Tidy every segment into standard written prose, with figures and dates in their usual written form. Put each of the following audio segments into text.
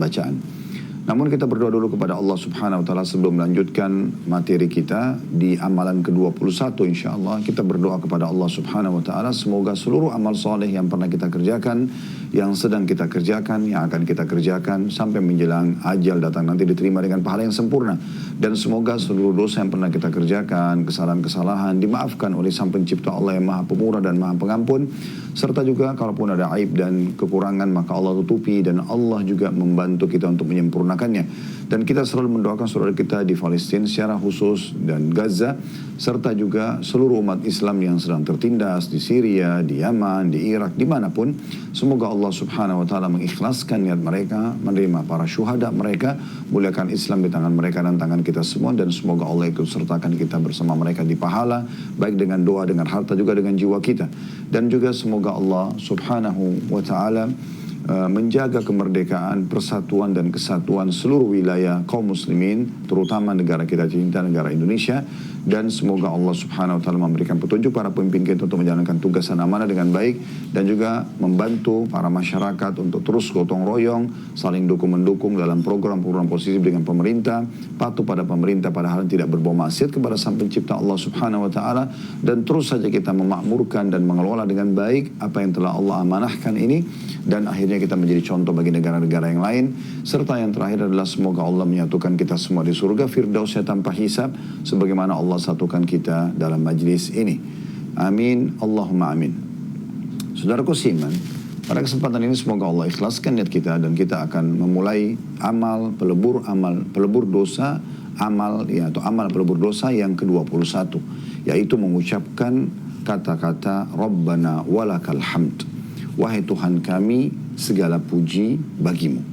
bacaan. Namun kita berdoa dulu kepada Allah Subhanahu wa Ta'ala sebelum melanjutkan materi kita di amalan ke-21 insyaAllah. Kita berdoa kepada Allah Subhanahu wa Ta'ala semoga seluruh amal soleh yang pernah kita kerjakan, yang sedang kita kerjakan, yang akan kita kerjakan sampai menjelang ajal datang nanti diterima dengan pahala yang sempurna. Dan semoga seluruh dosa yang pernah kita kerjakan, kesalahan-kesalahan dimaafkan oleh Sang Pencipta Allah yang Maha Pemurah dan Maha Pengampun. Serta juga kalaupun ada aib dan kekurangan maka Allah tutupi dan Allah juga membantu kita untuk menyempurnakannya. Dan kita selalu mendoakan saudara kita di Palestina secara khusus dan Gaza, serta juga seluruh umat Islam yang sedang tertindas di Syria, di Yaman, di Irak, dimanapun. Semoga Allah Subhanahu wa Ta'ala mengikhlaskan niat mereka, menerima para syuhada mereka, muliakan Islam di tangan mereka dan tangan kita semua, dan semoga Allah ikut sertakan kita bersama mereka di pahala, baik dengan doa, dengan harta, juga dengan jiwa kita. Dan juga semoga Allah Subhanahu wa Ta'ala menjaga kemerdekaan, persatuan dan kesatuan seluruh wilayah kaum muslimin, terutama negara kita cinta, negara Indonesia. Dan semoga Allah Subhanahu wa Ta'ala memberikan petunjuk para pemimpin kita untuk menjalankan tugas dan amanah dengan baik, dan juga membantu para masyarakat untuk terus gotong royong, saling dukung-mendukung dalam program-program positif dengan pemerintah, patuh pada pemerintah padahal tidak berbau maksiat kepada Sang Pencipta Allah Subhanahu wa Ta'ala, dan terus saja kita memakmurkan dan mengelola dengan baik apa yang telah Allah amanahkan ini, dan akhirnya kita menjadi contoh bagi negara-negara yang lain. Serta yang terakhir adalah semoga Allah menyatukan kita semua di surga Firdausnya tanpa hisab, sebagaimana Allah satukan kita dalam majlis ini. Amin, Allahumma amin. Saudaraku seiman, pada kesempatan ini semoga Allah ikhlaskan niat kita, dan kita akan memulai amal pelebur dosa, amal pelebur dosa yang ke-21, yaitu mengucapkan kata-kata Rabbana walakal hamd, wahai Tuhan kami segala puji bagimu.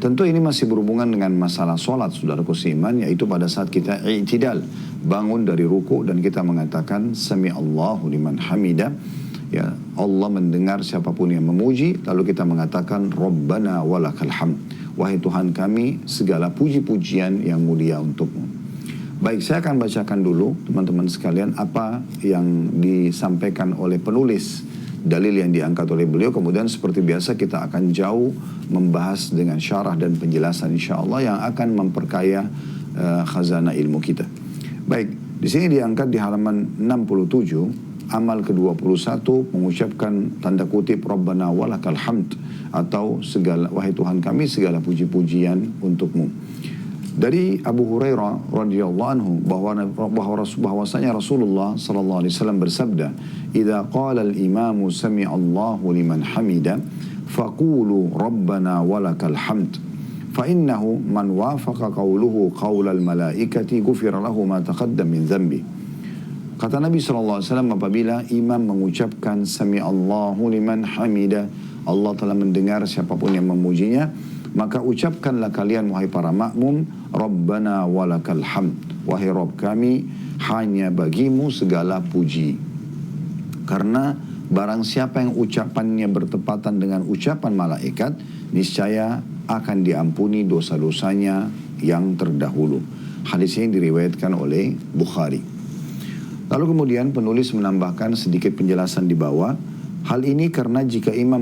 Tentu ini masih berhubungan dengan masalah solat, saudaraku seiman, yaitu pada saat kita i'tidal, bangun dari ruku dan kita mengatakan Sami Allahu liman hamida, ya, Allah mendengar siapapun yang memuji, lalu kita mengatakan Rabbana walakal hamd, wahai Tuhan kami segala puji-pujian yang mulia untukmu. Baik, saya akan bacakan dulu teman-teman sekalian apa yang disampaikan oleh penulis dalil yang diangkat oleh beliau. Kemudian seperti biasa kita akan jauh membahas dengan syarah dan penjelasan insyaAllah yang akan memperkaya khazanah ilmu kita. Baik, di sini diangkat di halaman 67, amal ke-21 mengucapkan tanda kutip Rabbana walakal hamd, atau segala, wahai Tuhan kami segala puji-pujian untukmu. Dari Abu Hurairah radhiyallahu anhu bahwasanya Rasulullah sallallahu alaihi wasallam bersabda, "Idza qala al-imamu sami Allahu liman hamida, faqulu Rabbana walakal hamd, fa innahu man wafaqa qawluhu qawlal malaikati ghufira lahu ma taqaddam min dhanbi." Kata Nabi sallallahu alaihi wasallam, apabila imam mengucapkan sami Allahu liman hamida, Allah telah mendengar siapapun yang memujinya, maka ucapkanlah kalian wahai para makmum, Rabbana walakal hamd, wahai Rabb kami hanya bagimu segala puji. Karena barang siapa yang ucapannya bertepatan dengan ucapan malaikat, niscaya akan diampuni dosa-dosanya yang terdahulu. Hadis ini diriwayatkan oleh Bukhari. Lalu kemudian penulis menambahkan sedikit penjelasan di bawah. Hal ini karena jika imam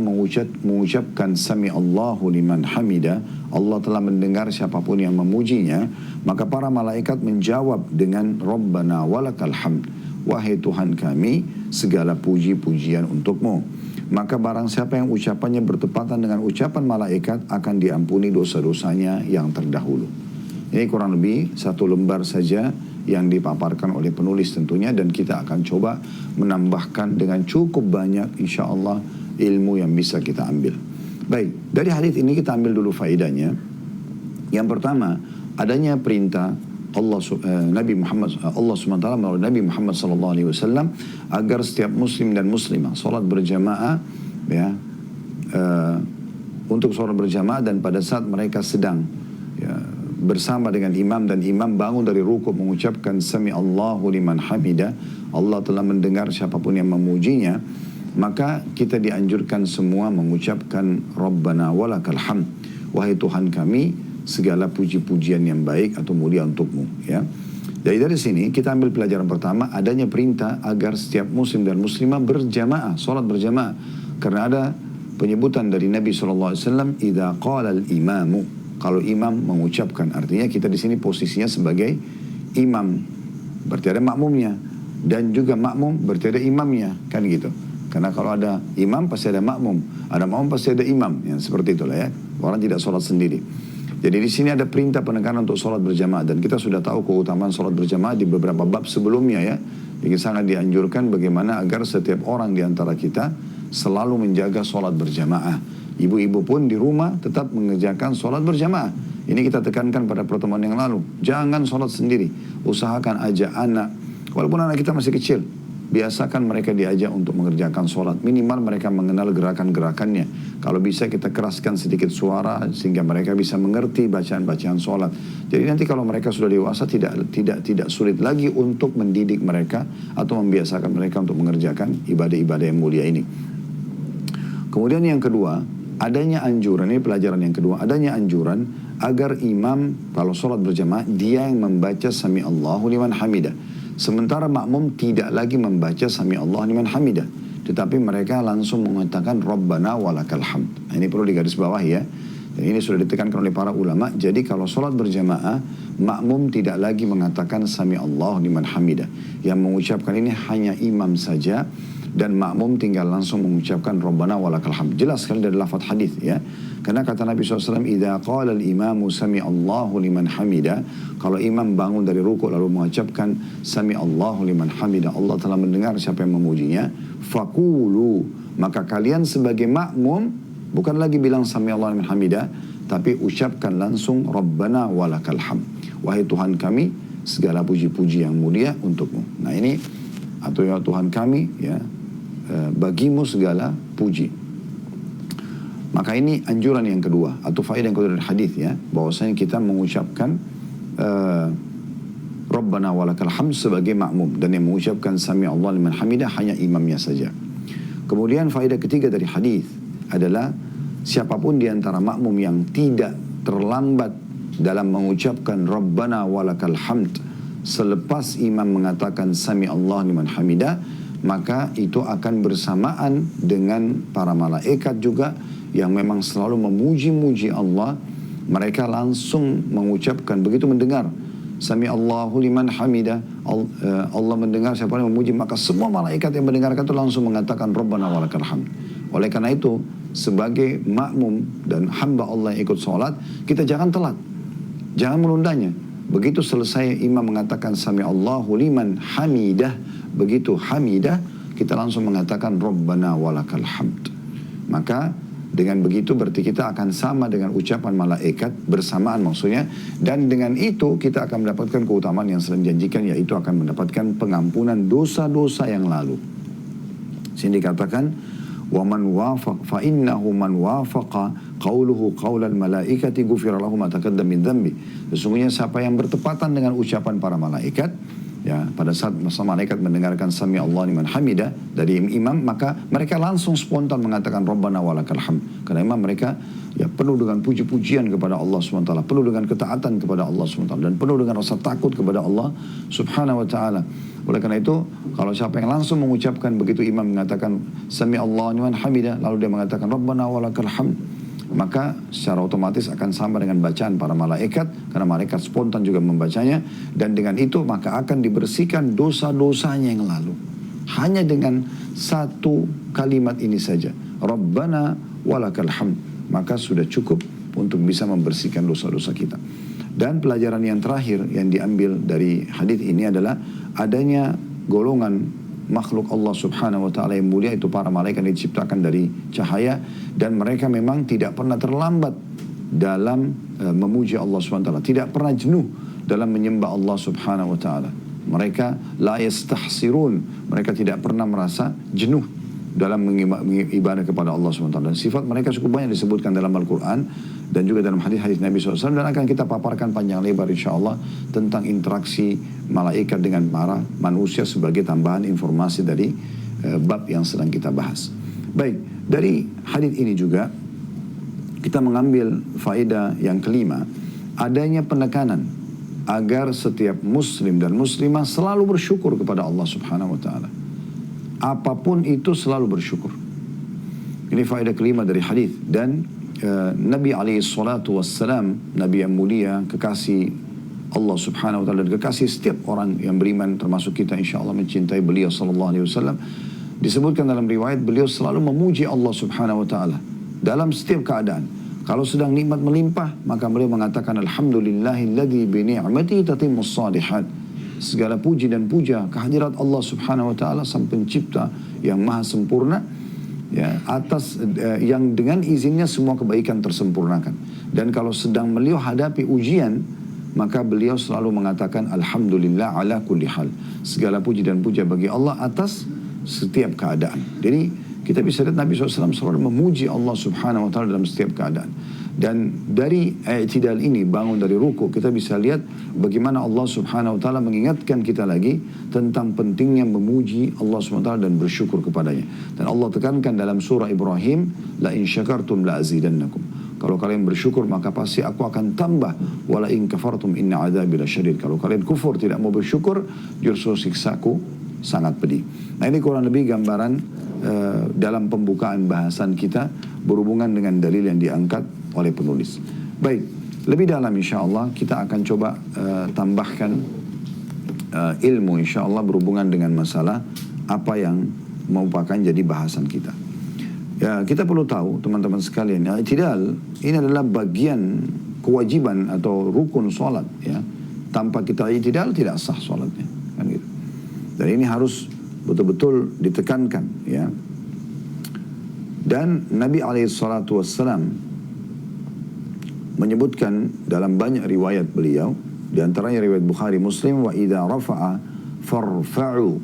mengucapkan Sami Allahu liman hamida, Allah telah mendengar siapapun yang memujinya, maka para malaikat menjawab dengan Rabbana walakal hamd, wahai Tuhan kami segala puji-pujian untukmu. Maka barang siapa yang ucapannya bertepatan dengan ucapan malaikat akan diampuni dosa-dosanya yang terdahulu. Ini kurang lebih satu lembar saja yang dipaparkan oleh penulis tentunya, dan kita akan coba menambahkan dengan cukup banyak insyaAllah ilmu yang bisa kita ambil. Baik, dari hadis ini kita ambil dulu faedahnya. Yang pertama, adanya perintah Allah SWT melalui Nabi Muhammad SAW agar setiap muslim dan muslimah salat berjamaah, ya, untuk salat berjamaah, dan pada saat mereka sedang, ya, bersama dengan imam dan imam bangun dari rukuk mengucapkan Sami Allahu liman hamida, Allah telah mendengar siapapun yang memujinya, maka kita dianjurkan semua mengucapkan Rabbana walakal hamd, wahai Tuhan kami segala puji-pujian yang baik atau mulia untukmu, ya. Jadi dari sini kita ambil pelajaran pertama, adanya perintah agar setiap muslim dan muslimah berjamaah, salat berjamaah. Karena ada penyebutan dari Nabi SAW, idza qala al-imamu, kalau imam mengucapkan, artinya kita di sini posisinya sebagai imam, berarti ada makmumnya, dan juga makmum berarti ada imamnya, kan gitu. Karena kalau ada imam pasti ada makmum, ada makmum pasti ada imam, ya, seperti itulah ya. Orang tidak sholat sendiri. Jadi di sini ada perintah penekanan untuk sholat berjamaah, dan kita sudah tahu keutamaan sholat berjamaah di beberapa bab sebelumnya ya. Jadi sangat dianjurkan bagaimana agar setiap orang di antara kita selalu menjaga sholat berjamaah. Ibu-ibu pun di rumah tetap mengerjakan sholat berjamaah. Ini kita tekankan pada pertemuan yang lalu. Jangan sholat sendiri. Usahakan ajak anak. Walaupun anak kita masih kecil, biasakan mereka diajak untuk mengerjakan sholat. Minimal mereka mengenal gerakan-gerakannya. Kalau bisa kita keraskan sedikit suara sehingga mereka bisa mengerti bacaan-bacaan sholat. Jadi nanti kalau mereka sudah dewasa tidak sulit lagi untuk mendidik mereka atau membiasakan mereka untuk mengerjakan ibadah-ibadah yang mulia ini. Kemudian yang kedua, adanya anjuran, ini pelajaran yang kedua, adanya anjuran agar imam kalau sholat berjamaah dia yang membaca sami Allahu liman hamidah. Sementara makmum tidak lagi membaca sami Allahu liman hamidah, tetapi mereka langsung mengatakan Rabbana walakal hamd. Nah, ini perlu digarisbawahi ya. Dan ini sudah ditekankan oleh para ulama. Jadi kalau sholat berjamaah, makmum tidak lagi mengatakan sami Allahu liman hamidah. Yang mengucapkan ini hanya imam saja, dan makmum tinggal langsung mengucapkan Rabbana walakal hamd. Jelas sekali dari lafaz hadis ya. Karena kata Nabi SAW, idza qala al-imamu sami Allahu liman hamida, kalau imam bangun dari rukuk lalu mengucapkan sami Allahu liman hamida, Allah telah mendengar siapa yang memujinya, faqulu, maka kalian sebagai makmum bukan lagi bilang sami Allahu liman hamida, tapi ucapkan langsung Rabbana walakal hamd. Wahai Tuhan kami, segala puji-puji yang mulia untukmu. Nah ini, atau ya Tuhan kami ya, bagimu segala puji. Maka ini anjuran yang kedua atau faedah yang kedua dari hadis ya, bahwasanya kita mengucapkan Rabbana walakal hamd sebagai makmum, dan yang mengucapkan sami Allah liman hamidah hanya imamnya saja. Kemudian faedah ketiga dari hadis adalah siapapun di antara makmum yang tidak terlambat dalam mengucapkan Rabbana walakal hamd selepas imam mengatakan sami Allah liman hamidah, maka itu akan bersamaan dengan para malaikat juga yang memang selalu memuji-muji Allah. Mereka langsung mengucapkan, begitu mendengar sami Allahu liman hamidah, Allah mendengar siapa yang memuji, maka semua malaikat yang mendengarkan itu langsung mengatakan Rabbana walakal hamd. Oleh karena itu, sebagai makmum dan hamba Allah yang ikut sholat, kita jangan telat, jangan menundanya. Begitu selesai imam mengatakan sami Allahu liman hamidah, begitu hamidah kita langsung mengatakan Rabbana walakal hamd. Maka dengan begitu berarti kita akan sama dengan ucapan malaikat, bersamaan maksudnya, dan dengan itu kita akan mendapatkan keutamaan yang sering dijanjikan, yaitu akan mendapatkan pengampunan dosa-dosa yang lalu. Sini dikatakan wa man wafaq fa innahu man wafaqa qauluhu qaulal malaikati ghufira lahu ma taqaddama min dhanbi. Sesungguhnya siapa yang bertepatan dengan ucapan para malaikat ya, pada saat malaikat mendengarkan sami Allah liman hamidah dari imam, maka mereka langsung spontan mengatakan Rabbana walakal hamd. Karena memang mereka ya penuh dengan puji-pujian kepada Allah SWT, penuh dengan ketaatan kepada Allah SWT, dan penuh dengan rasa takut kepada Allah Subhanahu wa ta'ala. Oleh karena itu, kalau siapa yang langsung mengucapkan begitu imam mengatakan sami Allah liman hamidah, lalu dia mengatakan Rabbana walakal hamd, maka secara otomatis akan sama dengan bacaan para malaikat, karena malaikat spontan juga membacanya, dan dengan itu maka akan dibersihkan dosa-dosanya yang lalu. Hanya dengan satu kalimat ini saja, Rabbana walakal hamd, maka sudah cukup untuk bisa membersihkan dosa-dosa kita. Dan pelajaran yang terakhir yang diambil dari hadis ini adalah adanya golongan makhluk Allah Subhanahu wa ta'ala yang mulia, itu para malaikat yang diciptakan dari cahaya, dan mereka memang tidak pernah terlambat dalam memuji Allah Subhanahu wa ta'ala, tidak pernah jenuh dalam menyembah Allah Subhanahu wa ta'ala. Mereka la yastahsirun, mereka tidak pernah merasa jenuh dalam mengibadah kepada Allah Subhanahu wa ta'ala. Dan sifat mereka cukup banyak disebutkan dalam Al-Quran dan juga dalam hadis-hadis Nabi SAW, dan akan kita paparkan panjang lebar insyaAllah tentang interaksi malaikat dengan para manusia sebagai tambahan informasi dari bab yang sedang kita bahas. Baik, dari hadis ini juga kita mengambil faedah yang kelima, adanya penekanan agar setiap muslim dan muslimah selalu bersyukur kepada Allah Subhanahu wa ta'ala. Apapun itu selalu bersyukur. Ini faedah kelima dari hadis. Dan Nabi SAW, Nabi yang mulia, kekasih Allah subhanahu wa ta'ala, dan kekasih setiap orang yang beriman, termasuk kita insya Allah mencintai beliau sallallahu alaihi wasallam. Disebutkan dalam riwayat, beliau selalu memuji Allah subhanahu wa ta'ala dalam setiap keadaan. Kalau sedang nikmat melimpah, maka beliau mengatakan alhamdulillahilladzi bi ni'matihi tatimmus shalihat. Segala puji dan puja kehadirat Allah subhanahu wa ta'ala, sang pencipta yang maha sempurna, ya, atas yang dengan izinnya semua kebaikan tersempurnakan. Dan kalau sedang beliau hadapi ujian, maka beliau selalu mengatakan alhamdulillah ala kulli hal. Segala puji dan puja bagi Allah atas setiap keadaan. Jadi kita bisa lihat Nabi SAW selalu memuji Allah subhanahu wa ta'ala dalam setiap keadaan. Dan dari i'tidal ini, bangun dari ruku, kita bisa lihat bagaimana Allah subhanahu wa ta'ala mengingatkan kita lagi tentang pentingnya memuji Allah subhanahu wa ta'ala dan bersyukur kepadanya. Dan Allah tekankan dalam surah Ibrahim, la in syakartum la azidannakum. Kalau kalian bersyukur maka pasti aku akan tambah. Wala in kafartum inna adzabi lasyadid. Kalau kalian kufur, tidak mau bersyukur, justru siksaku sangat pedih. Nah, ini kurang lebih gambaran dalam pembukaan bahasan kita berhubungan dengan dalil yang diangkat oleh penulis. Baik, lebih dalam insya Allah kita akan coba tambahkan ilmu insya Allah berhubungan dengan masalah apa yang merupakan jadi bahasan kita. Ya, kita perlu tahu teman-teman sekalian, i'tidal ini adalah bagian kewajiban atau rukun sholat. Ya. Tanpa kita i'tidal tidak sah sholatnya. Kan gitu. Dan ini harus betul-betul ditekankan. Ya. Dan Nabi SAW menyebutkan dalam banyak riwayat beliau, di antaranya riwayat Bukhari Muslim, wa idza rafa'a farfa'u.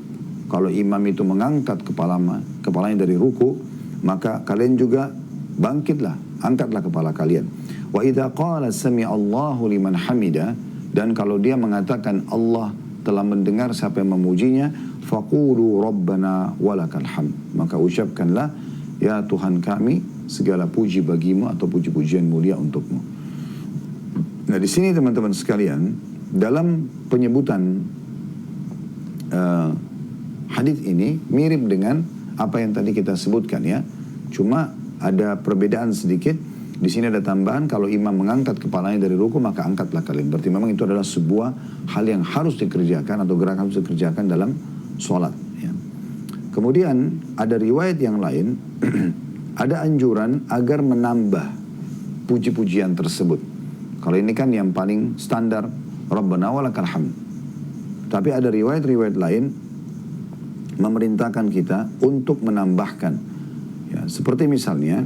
Kalau imam itu mengangkat kepalanya dari ruku, maka kalian juga bangkitlah, angkatlah kepala kalian. Wa idza qala sami'allahu liman hamida, dan kalau dia mengatakan Allah telah mendengar siapa yang memujinya, faqulu rabbana walakal hamd, maka ucapkanlah ya Tuhan kami, segala puji bagimu atau puji-pujian mulia untukmu. Nah, di sini teman-teman sekalian, dalam penyebutan hadis ini mirip dengan apa yang tadi kita sebutkan ya. Cuma ada perbedaan sedikit. Di sini ada tambahan, kalau imam mengangkat kepalanya dari ruku maka angkatlah kalian. Berarti memang itu adalah sebuah hal yang harus dikerjakan atau gerakan harus dikerjakan dalam sholat. Ya. Kemudian ada riwayat yang lain, ada anjuran agar menambah puji-pujian tersebut. Kalau ini kan yang paling standar, Rabbana walakal hamd. Tapi ada riwayat-riwayat lain memerintahkan kita untuk menambahkan. Ya, seperti misalnya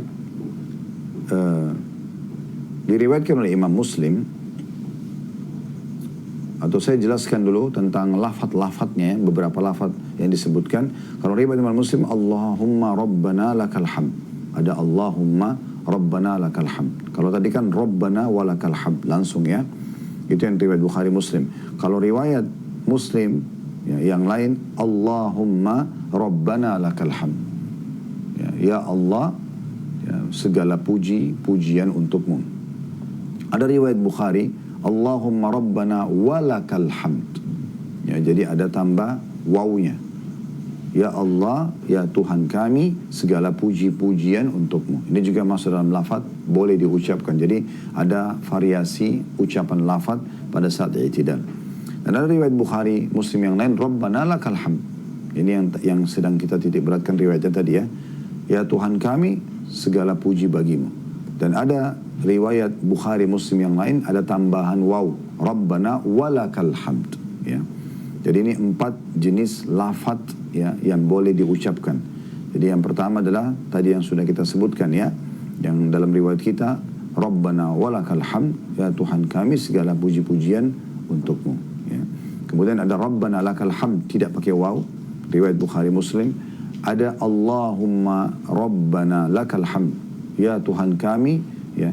diriwayatkan oleh Imam Muslim, atau saya jelaskan dulu tentang lafaz-lafaznya, beberapa lafaz yang disebutkan. Kalau riwayat Imam Muslim, Allahumma Rabbana lakal hamd, ada Allahumma Rabbana lakal hamd. Kalau tadi kan Rabbana walakal hamd langsung ya, itu yang riwayat Bukhari Muslim. Kalau riwayat Muslim ya, yang lain, Allahumma Rabbana lakal hamd, ya Allah, ya, segala pujian untukmu. Ada riwayat Bukhari, Allahumma Rabbana walakal hamd, ya, jadi ada tambah wawnya, ya Allah, ya Tuhan kami, segala puji-pujian untukmu. Ini juga masuk dalam lafaz, boleh diucapkan. Jadi ada variasi ucapan lafaz pada saat i'tidal. Dan ada riwayat Bukhari Muslim yang lain, Rabbana lakal hamd. Ini yang sedang kita titik beratkan riwayatnya tadi ya. Ya Tuhan kami, segala puji bagimu. Dan ada riwayat Bukhari Muslim yang lain, ada tambahan waw, Rabbana walakal hamd. Ya. Jadi ini 4 jenis lafaz ya, yang boleh diucapkan. Jadi yang pertama adalah tadi yang sudah kita sebutkan ya, yang dalam riwayat kita, Rabbana walakal hamd, ya Tuhan kami, segala puji-pujian untukmu. Ya. Kemudian ada Rabbana lakal hamd, tidak pakai waw, riwayat Bukhari Muslim. Ada Allahumma Rabbana lakal hamd, ya Tuhan kami, ya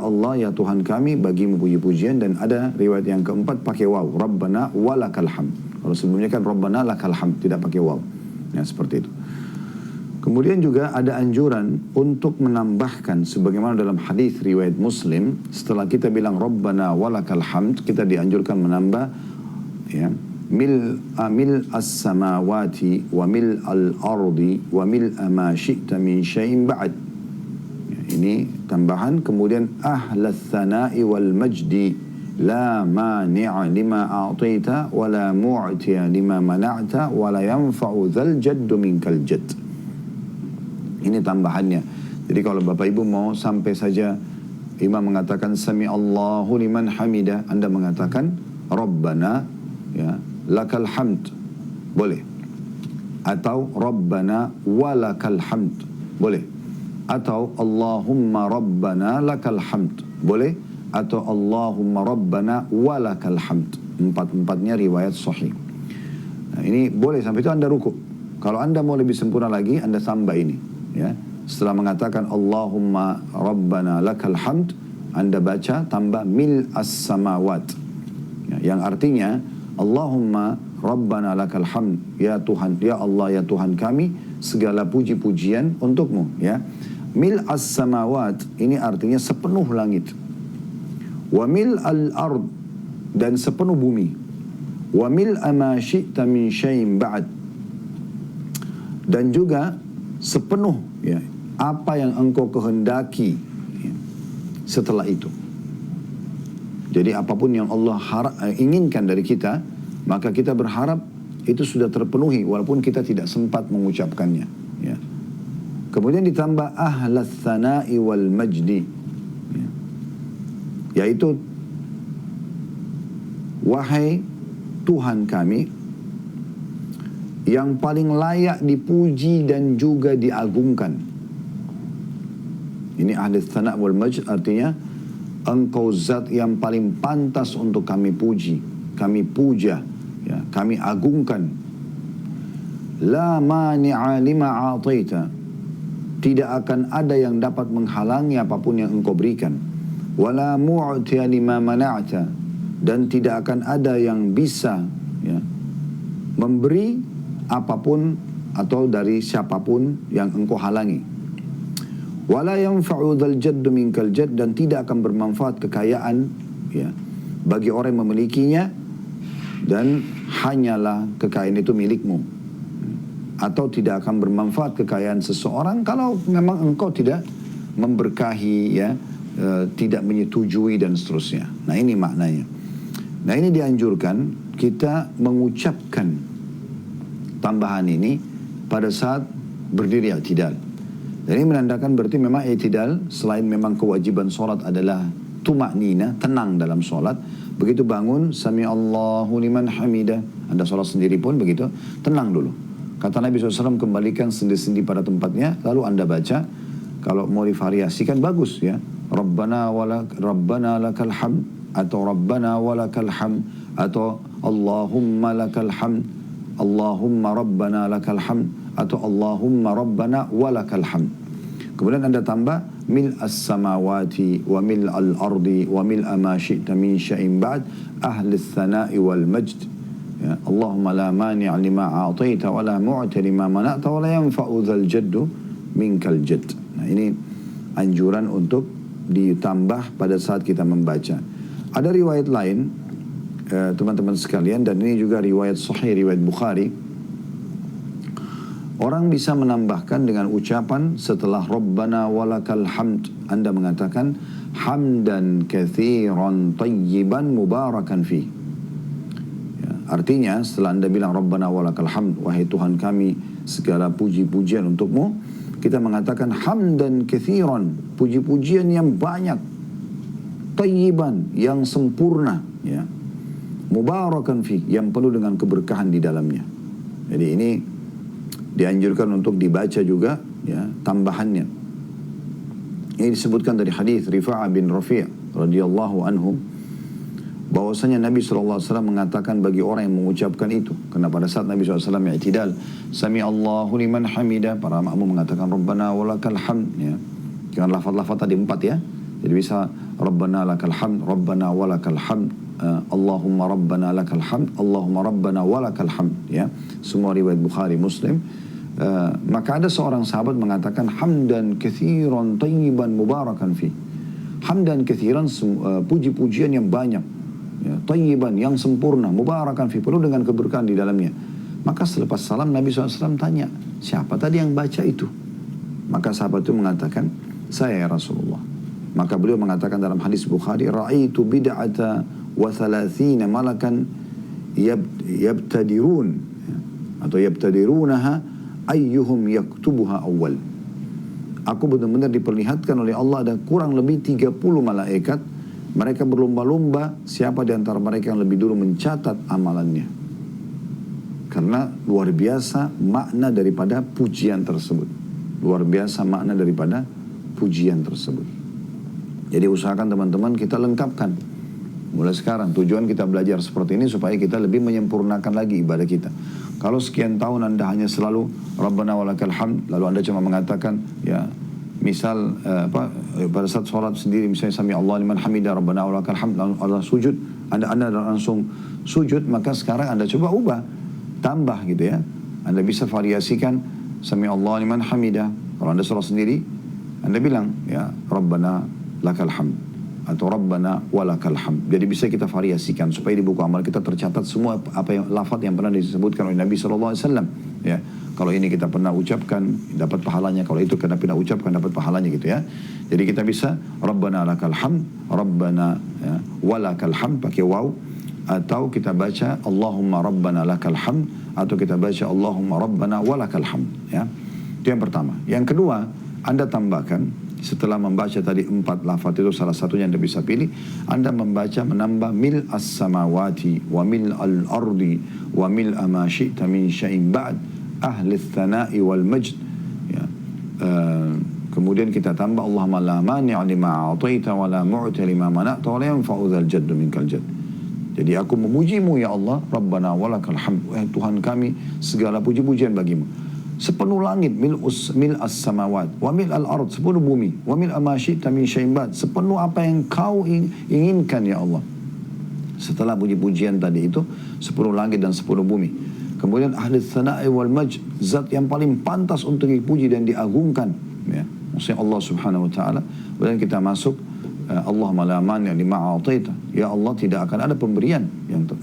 Allah, ya Tuhan kami, bagimu puji-pujian. Dan ada riwayat yang keempat pakai waw, Rabbana walakal hamd. Kalau sebelumnya kan Rabbana lakal hamd, tidak pakai waw. Ya, seperti itu. Kemudian juga ada anjuran untuk menambahkan, sebagaimana dalam hadis riwayat Muslim, setelah kita bilang Rabbana walakal hamd, kita dianjurkan menambah ya, mil as-samawati wa mil al-ardi wa mil ma syi'ta min syai'in ba'd. Ini tambahan. Kemudian ahlas thana'i wal majdi la mani'a lima a'taita wa la mu'tiya lima mana'ta wa la yanfa'u dzal jaddu minkal jadd. Ini tambahannya. Jadi kalau Bapak Ibu mau sampai saja imam mengatakan sami Allahu liman hamidah, Anda mengatakan Rabbana, ya, lakal hamd, boleh. Atau Rabbana walakal hamd, boleh. Atau Allahumma Rabbana lakal hamd, boleh. Atau Allahumma Rabbana walakal hamd. Empat-empatnya riwayat sahih. Nah, ini boleh sampai itu Anda ruku. Kalau Anda mau lebih sempurna lagi, Anda tambah ini, ya. Setelah mengatakan Allahumma Rabbana lakal hamd, Anda baca tambah mil as-samawat, ya, yang artinya Allahumma Rabbana lakal hamd, ya Tuhan, ya Allah, ya Tuhan kami, segala puji-pujian untukmu, ya. Mil as-samawat ini artinya sepenuh langit. Wa mil al-ard, dan sepenuh bumi. Wa mil ma syi'ta min syai'in ba'd, dan juga sepenuh, ya, apa yang engkau kehendaki, ya, setelah itu. Jadi apapun yang Allah inginkan dari kita, maka kita berharap itu sudah terpenuhi walaupun kita tidak sempat mengucapkannya, ya. Kemudian ditambah ahlas thana'i wal majdi, ya, yaitu wahai Tuhan kami yang paling layak dipuji dan juga diagungkan. Ini ahlas thana' wal majd, artinya engkau zat yang paling pantas untuk kami puji, kami puja, ya, kami agungkan. La mani'a lima a'taita, tidak akan ada yang dapat menghalangi apapun yang engkau berikan. Wala mu'tiya lima mana'ta, dan tidak akan ada yang bisa, ya, memberi apapun atau dari siapapun yang engkau halangi. Wala yanfa'u dzal jaddu minkal jadd, dan tidak akan bermanfaat kekayaan, ya, bagi orang yang memilikinya, dan hanyalah kekayaan itu milikmu. Atau tidak akan bermanfaat kekayaan seseorang kalau memang engkau tidak memberkahi, ya, tidak menyetujui dan seterusnya. Nah, ini maknanya. Nah, ini dianjurkan kita mengucapkan tambahan ini pada saat berdiri i'tidal. Dan ini menandakan berarti memang i'tidal selain memang kewajiban sholat adalah tuma'nina, tenang dalam sholat. Begitu bangun, sami Allahu liman hamidah, Anda sholat sendiri pun begitu, tenang dulu. Kata Nabi SAW, kembalikan sendi-sendi pada tempatnya, lalu Anda baca. Kalau mau divariasikan bagus, ya. Rabbana lakal hamd, atau Rabbana walakal hamd, atau Allahumma lakal hamd, Allahumma Rabbana lakal hamd, atau Allahumma Rabbana walakal hamd. Kemudian Anda tambah mil as-samawati wa mil al-ardi wa mil ma syi'ta min syai'in ba'd ahli thana'i wal majd. Ya, Allahumma la mani'a lima a'taita wa la mu'ti lima mana'ta wa la yanfa'u dzal jaddu minkal jadd. Nah, ini anjuran untuk ditambah pada saat kita membaca. Ada riwayat lain, teman-teman sekalian, dan ini juga riwayat sahih, riwayat Bukhari. Orang bisa menambahkan dengan ucapan setelah Rabbana walakal hamd, Anda mengatakan hamdan katsiran tayyiban mubarakan fi. Artinya setelah Anda bilang Rabbana walakal hamd, wahai Tuhan kami segala puji-pujian untukmu, kita mengatakan hamdan katsiran, puji-pujian yang banyak, tayyiban, yang sempurna, ya, mubarakan fi, yang penuh dengan keberkahan di dalamnya. Jadi ini dianjurkan untuk dibaca juga, ya, tambahannya. Ini disebutkan dari hadis Rifa'ah bin Rafi' radhiyallahu anhu, bahwasanya Nabi SAW mengatakan bagi orang yang mengucapkan itu, karena pada saat Nabi SAW i'tidal, sami Allahu liman hamidah, para makmum mengatakan Rabbana walakal hamd, ya. Dengan lafaz-lafaz tadi 4, ya. Jadi bisa Rabbana lakal hamd, Rabbana walakal hamd, Allahumma Rabbana lakal hamd, Allahumma Rabbana walakal hamd, ya. Semua riwayat Bukhari, Muslim. Maka ada seorang sahabat mengatakan hamdan katsiran tayyiban mubarakan fi. Hamdan katsiran, puji-pujian yang banyak, ya, tayyiban, yang sempurna, mubarakan fi, penuh dengan keberkahan di dalamnya. Maka selepas salam Nabi SAW tanya, siapa tadi yang baca itu? Maka sahabat itu mengatakan, saya ya Rasulullah. Maka beliau mengatakan dalam hadis Bukhari, ra'aitu bid'ata wa thalathina malakan yabtadirun, atau yabtadirunaha ayyuhum yaktubuha awal. Aku benar-benar diperlihatkan oleh Allah ada kurang lebih 30 malaikat. Mereka berlomba-lomba siapa di antara mereka yang lebih dulu mencatat amalannya. Karena luar biasa makna daripada pujian tersebut. Luar biasa makna daripada pujian tersebut. Jadi usahakan teman-teman kita lengkapkan. Mulai sekarang tujuan kita belajar seperti ini supaya kita lebih menyempurnakan lagi ibadah kita. Kalau sekian tahun Anda hanya selalu Rabbana walakal hamd, lalu Anda cuma mengatakan ya misal pada saat sholat sendiri misalnya sami Allah liman hamidah Rabbana walakal hamd, lalu Allah sujud, Anda langsung sujud, maka sekarang Anda coba ubah, tambah gitu ya. Anda bisa variasikan sami Allah liman hamidah. Kalau Anda sholat sendiri, Anda bilang ya Rabbana lakal hamd atau Rabbana walakal hamd. Jadi bisa kita variasikan supaya di buku amal kita tercatat semua apa yang lafaz yang pernah disebutkan oleh Nabi SAW. Ya, kalau ini kita pernah ucapkan dapat pahalanya, kalau itu kita pernah ucapkan dapat pahalanya gitu ya. Jadi kita bisa Rabbana lakal hamd, Rabbana ya, walakal hamd pakai waw, atau kita baca Allahumma Rabbana lakal hamd, atau kita baca Allahumma Rabbana walakal hamd ya. Itu yang pertama. Yang kedua, Anda tambahkan setelah membaca tadi 4 lafaz itu salah satunya Anda bisa pilih, Anda menambah mil as-samawati wa mil al-ardi wa mil ma syi'ta min syai'in ba'd ahli tsana'i wal majd ya. Kemudian kita tambah Allahumma la mani'a lima a'taita wa la mu'ti lima mana'ta wa la yanfa'u dzal jaddu minkal jadd. Jadi aku memujimu ya Allah, Rabbana walakal hamd, Tuhan kami segala puji-pujian bagimu. Sepenuh langit mil as-samawat wa mil al-ard, sepenuh bumi, wa mil ma syi'ta min syai'in ba'd, sepenuh apa yang kau inginkan ya Allah. Setelah puji-pujian tadi itu, sepenuh langit dan sepenuh bumi. Kemudian ahli tsana'i wal majd, zat yang paling pantas untuk dipuji dan diagungkan ya, maksudnya Allah Subhanahu wa taala. Kemudian kita masuk Allahumma la mani' lima a'taita, ya Allah tidak akan ada pemberian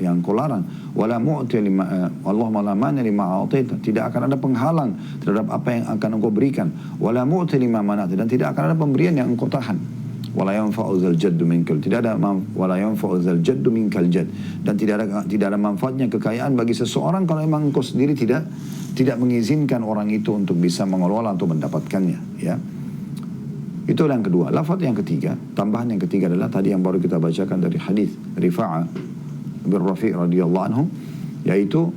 yang kau larang, wala mu'ti lima Allahumma la mani' lima a'taita, tidak akan ada penghalang terhadap apa yang akan engkau berikan, wala mu'ti lima mana'ta, dan tidak akan ada pemberian yang engkau tahan, wala yanfa'u dzal jaddu minkal, tidak ada wala yanfa'u dzal jaddu minkal jadd, dan tidak ada manfaatnya kekayaan bagi seseorang kalau memang engkau sendiri tidak mengizinkan orang itu untuk bisa mengelola atau mendapatkannya ya. Itu yang kedua. Lafaz yang ketiga, tambahan yang ketiga adalah tadi yang baru kita bacakan dari hadis Rifa'ah bin Rafi' radhiyallahu anhu, yaitu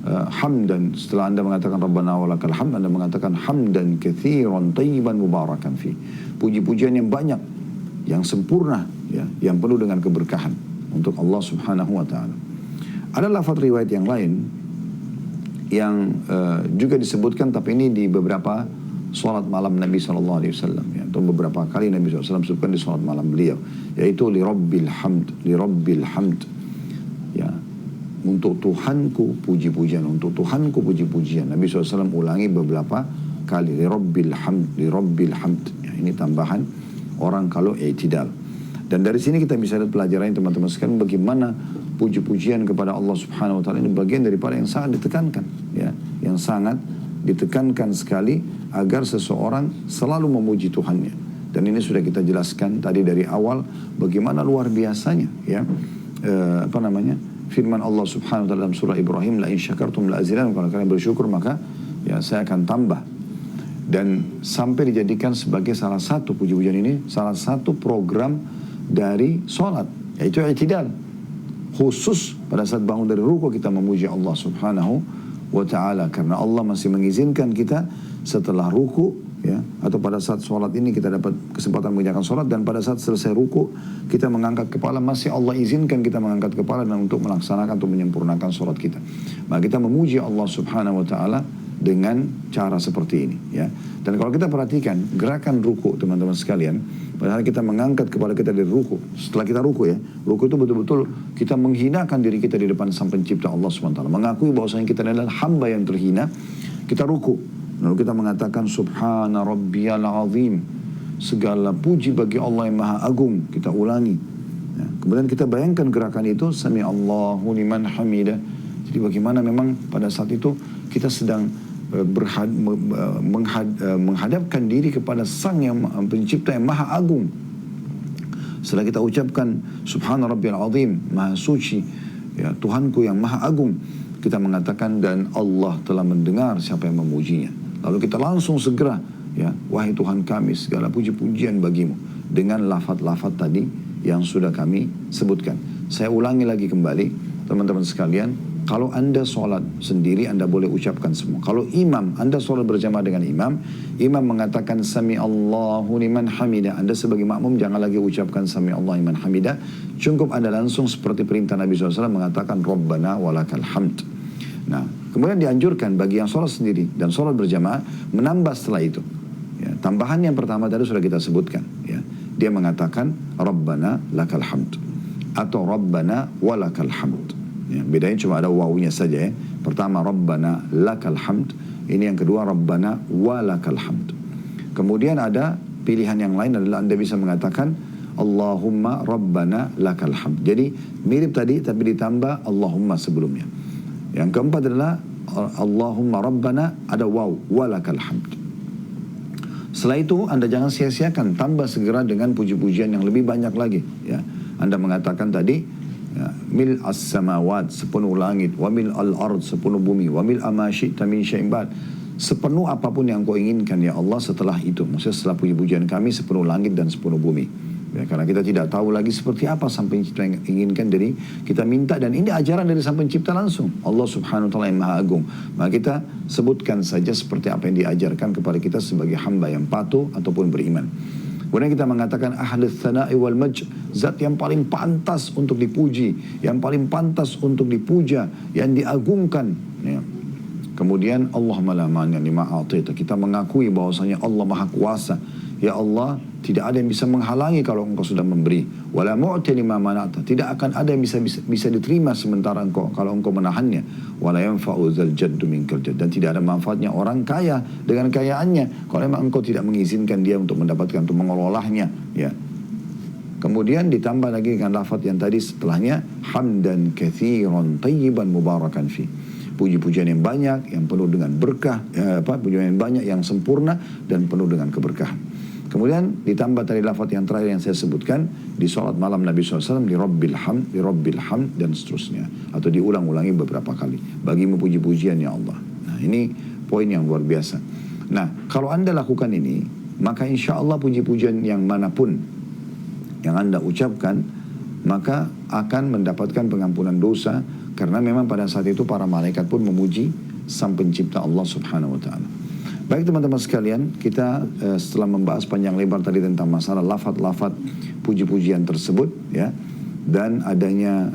hamdan. Setelah Anda mengatakan Rabbana walakal hamd, Anda mengatakan hamdan katsiran tayyiban mubarakan fi. Puji-pujian yang banyak, yang sempurna ya, yang penuh dengan keberkahan untuk Allah Subhanahu wa taala. Ada lafaz riwayat yang lain yang juga disebutkan, tapi ini di beberapa salat malam Nabi SAW ya, atau beberapa kali Nabi SAW sebutkan di salat malam beliau, yaitu li rabbil hamd ya, untuk Tuhanku puji-pujian, untuk Tuhanku puji-pujian. Nabi SAW ulangi beberapa kali li rabbil hamd ya, ini tambahan orang kalau i'tidal. Dan dari sini kita bisa lihat pelajaran teman-teman sekalian, bagaimana puji-pujian kepada Allah Subhanahu wa taala ini bagian daripada yang sangat ditekankan ya, yang sangat ditekankan sekali agar seseorang selalu memuji Tuhannya. Dan ini sudah kita jelaskan tadi dari awal bagaimana luar biasanya ya firman Allah Subhanahu wa taala dalam surah Ibrahim, la in syakartum la azidannakum, kalau kalian bersyukur maka ya saya akan tambah. Dan sampai dijadikan sebagai salah satu puji-pujian ini salah satu program dari sholat, yaitu i'tidal. Khusus pada saat bangun dari ruku kita memuji Allah Subhanahu wa ta'ala, karena Allah masih mengizinkan kita setelah ruku ya, atau pada saat sholat ini kita dapat kesempatan mengerjakan sholat, dan pada saat selesai ruku kita mengangkat kepala, masih Allah izinkan kita mengangkat kepala dan untuk melaksanakan atau menyempurnakan sholat kita. Maka kita memuji Allah Subhanahu wa ta'ala dengan cara seperti ini ya. Dan kalau kita perhatikan gerakan ruku teman-teman sekalian, padahal kita mengangkat kepala kita dari ruku, setelah kita ruku ya, ruku itu betul-betul kita menghinakan diri kita di depan Sang Pencipta Allah SWT, mengakui bahwasanya kita adalah hamba yang terhina. Kita ruku, lalu kita mengatakan Subhana Rabbiyal Azim, segala puji bagi Allah yang Maha Agung, kita ulangi Ya, kemudian kita bayangkan gerakan itu, Sami Allahu liman hamidah. Jadi bagaimana memang pada saat itu kita sedang menghadapkan diri kepada Sang yang pencipta yang maha agung. Setelah kita ucapkan Subhana Rabbiyal Azim, maha suci, ya Tuhanku yang maha agung, kita mengatakan dan Allah telah mendengar siapa yang memujinya. Lalu kita langsung segera, ya wahai Tuhan kami, segala puji-pujian bagimu, dengan lafaz-lafaz tadi yang sudah kami sebutkan. Saya ulangi lagi kembali, teman-teman sekalian. Kalau Anda sholat sendiri, Anda boleh ucapkan semua. Kalau imam, Anda sholat berjamaah dengan imam, imam mengatakan Sami Allahu liman hamidah. Anda sebagai makmum jangan lagi ucapkan Sami Allahu liman hamidah. Cukup Anda langsung seperti perintah Nabi SAW mengatakan Rabbana walakal hamd. Nah, kemudian dianjurkan bagi yang sholat sendiri dan sholat berjamaah menambah setelah itu. Ya, tambahan yang pertama tadi sudah kita sebutkan. Ya, dia mengatakan Rabbana lakal hamd atau Rabbana walakal hamd. Ya, bedanya cuma ada wawunya saja ya. Pertama Rabbana lakal hamd. Ini yang kedua Rabbana walakal hamd. Kemudian ada pilihan yang lain adalah Anda bisa mengatakan Allahumma Rabbana lakal hamd. Jadi mirip tadi tapi ditambah Allahumma sebelumnya. Yang keempat adalah Allahumma Rabbana ada waw walakal hamd. Setelah itu Anda jangan sia-siakan, tambah segera dengan puji-pujian yang lebih banyak lagi ya. Anda mengatakan tadi ya, mil as-samawat sepenuh langit, wa mil al-ard sepenuh bumi, wa mil amasyita min syai'in ba'd, sepenuh apapun yang kau inginkan ya Allah setelah itu. Maksudnya setelah puji-pujian kami sepenuh langit dan sepenuh bumi ya, karena kita tidak tahu lagi seperti apa Sang Pencipta yang inginkan, dari kita minta, dan ini ajaran dari Sang Pencipta langsung, Allah Subhanahu wa Ta'ala yang Maha Agung. Maka kita sebutkan saja seperti apa yang diajarkan kepada kita sebagai hamba yang patuh ataupun beriman. Kemudian kita mengatakan ahlul thana'i wal majd, zat yang paling pantas untuk dipuji, yang paling pantas untuk dipuja, yang diagungkan ya. Kemudian Allahumma la mani lima a'taita, kita mengakui bahwasanya Allah Maha Kuasa. Ya Allah, tidak ada yang bisa menghalangi kalau Engkau sudah memberi. Wala mu'ti lima mana'ta, tidak akan ada yang bisa diterima sementara Engkau kalau Engkau menahannya. Wala yanfa'u dzal jaddu minkal jadd, dan tidak ada manfaatnya orang kaya dengan kayaannya kalau memang Engkau tidak mengizinkan dia untuk mendapatkan, untuk mengelolanya ya. Kemudian ditambah lagi dengan lafaz yang tadi setelahnya hamdan katsiran tayyiban mubarakan fi. Puji-pujian yang banyak, yang penuh dengan berkah, pujian yang banyak, yang sempurna dan penuh dengan keberkahan. Kemudian ditambah tadi lafaz yang terakhir yang saya sebutkan di sholat malam Nabi SAW, di Rabbil Hamd dan seterusnya, atau diulang-ulangi beberapa kali. Bagimu puji-pujian ya Allah. Nah, ini poin yang luar biasa. Nah, kalau Anda lakukan ini, maka insya Allah puji-pujian yang manapun yang Anda ucapkan, maka akan mendapatkan pengampunan dosa, karena memang pada saat itu para malaikat pun memuji Sang Pencipta Allah Subhanahu wa Ta'ala. Baik teman-teman sekalian, kita setelah membahas panjang lebar tadi tentang masalah lafaz-lafaz puji-pujian tersebut ya, dan adanya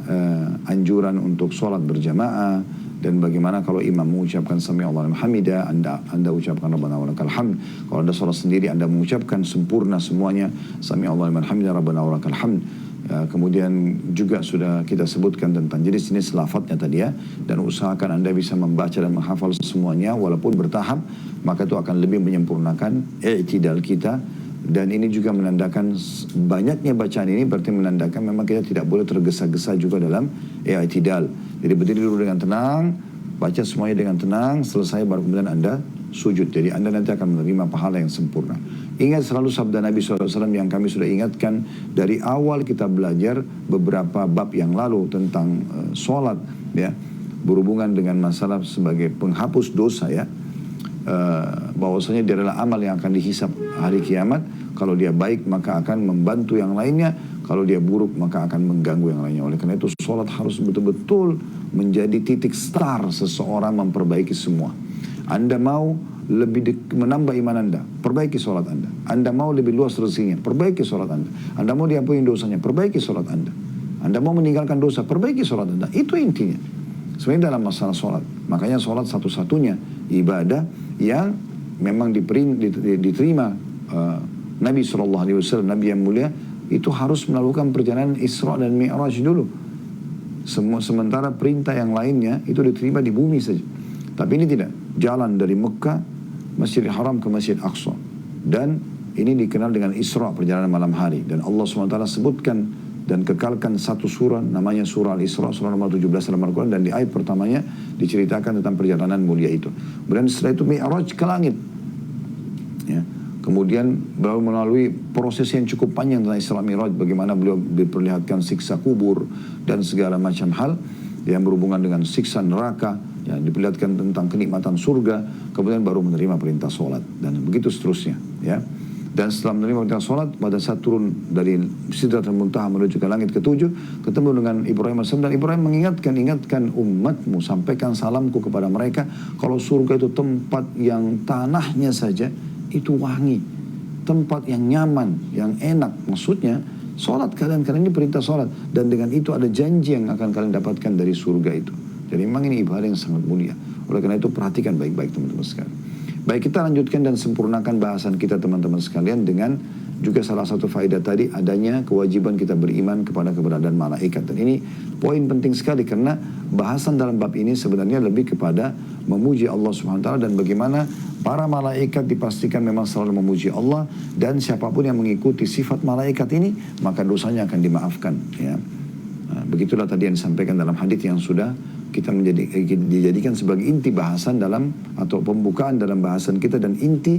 anjuran untuk sholat berjamaah, dan bagaimana kalau imam mengucapkan Sami Allahu liman hamidah, anda ucapkan Rabbana walakal hamd. Kalau Anda sholat sendiri, Anda mengucapkan sempurna semuanya Sami Allahu liman hamidah, Rabbana walakal hamd. Kemudian juga sudah kita sebutkan tentang jenis-jenis lafadznya tadi ya, dan usahakan Anda bisa membaca dan menghafal semuanya walaupun bertahap, maka itu akan lebih menyempurnakan i'tidal kita. Dan ini juga menandakan banyaknya bacaan ini berarti menandakan memang kita tidak boleh tergesa-gesa juga dalam i'tidal. Jadi berdiri dulu dengan tenang, baca semuanya dengan tenang, selesai baru kemudian Anda sujud. Jadi Anda nanti akan menerima pahala yang sempurna. Ingat selalu sabda Nabi SAW yang kami sudah ingatkan dari awal kita belajar beberapa bab yang lalu tentang sholat ya, berhubungan dengan masalah sebagai penghapus dosa ya. Bahwasanya dia adalah amal yang akan dihisap hari kiamat. Kalau dia baik maka akan membantu yang lainnya, kalau dia buruk maka akan mengganggu yang lainnya. Oleh karena itu sholat harus betul-betul menjadi titik start seseorang memperbaiki semua. Anda mau lebih menambah iman Anda, perbaiki sholat Anda. Anda mau lebih luas rezekinya, perbaiki sholat Anda. Anda mau diampuni dosanya, perbaiki sholat Anda. Anda mau meninggalkan dosa, perbaiki sholat Anda. Itu intinya sebenarnya dalam masalah sholat. Makanya sholat satu-satunya ibadah yang memang diterima Nabi SAW, Nabi yang mulia, itu harus melakukan perjalanan Isra dan Mi'raj dulu. Sementara perintah yang lainnya itu diterima di bumi saja. Tapi ini tidak, jalan dari Mekah, Masjidil Haram ke Masjid Aqsa. Dan ini dikenal dengan Isra, perjalanan malam hari. Dan Allah SWT sebutkan dan kekalkan satu surah namanya surah Al-Isra, surah nomor 17 dalam Al-Quran, dan di ayat pertamanya diceritakan tentang perjalanan mulia itu. Kemudian setelah itu Mi'raj ke langit. Ya. Kemudian beliau melalui proses yang cukup panjang tentang Isra Mi'raj, bagaimana beliau diperlihatkan siksa kubur dan segala macam hal yang berhubungan dengan siksa neraka, ya, diperlihatkan tentang kenikmatan surga, kemudian baru menerima perintah sholat, dan begitu seterusnya. Ya. Dan setelah menerima perintah sholat, pada saat turun dari Sidratul Muntaha menuju ke langit ketujuh, ketemu dengan Ibrahim AS, dan Ibrahim ingatkan umatmu, sampaikan salamku kepada mereka, kalau surga itu tempat yang tanahnya saja itu wangi, tempat yang nyaman, yang enak. Maksudnya sholat kalian ini perintah sholat, dan dengan itu ada janji yang akan kalian dapatkan dari surga itu. Jadi memang ini ibadah yang sangat mulia. Oleh karena itu perhatikan baik-baik teman-teman sekalian. Baik, kita lanjutkan dan sempurnakan bahasan kita teman-teman sekalian dengan juga salah satu faedah tadi, adanya kewajiban kita beriman kepada keberadaan malaikat. Dan ini poin penting sekali, karena bahasan dalam bab ini sebenarnya lebih kepada memuji Allah Subhanahu wa taala, dan bagaimana para malaikat dipastikan memang selalu memuji Allah, dan siapapun yang mengikuti sifat malaikat ini maka dosanya akan dimaafkan, ya. Nah, begitulah tadi yang disampaikan dalam hadis yang sudah kita dijadikan sebagai inti bahasan dalam, atau pembukaan dalam bahasan kita, dan inti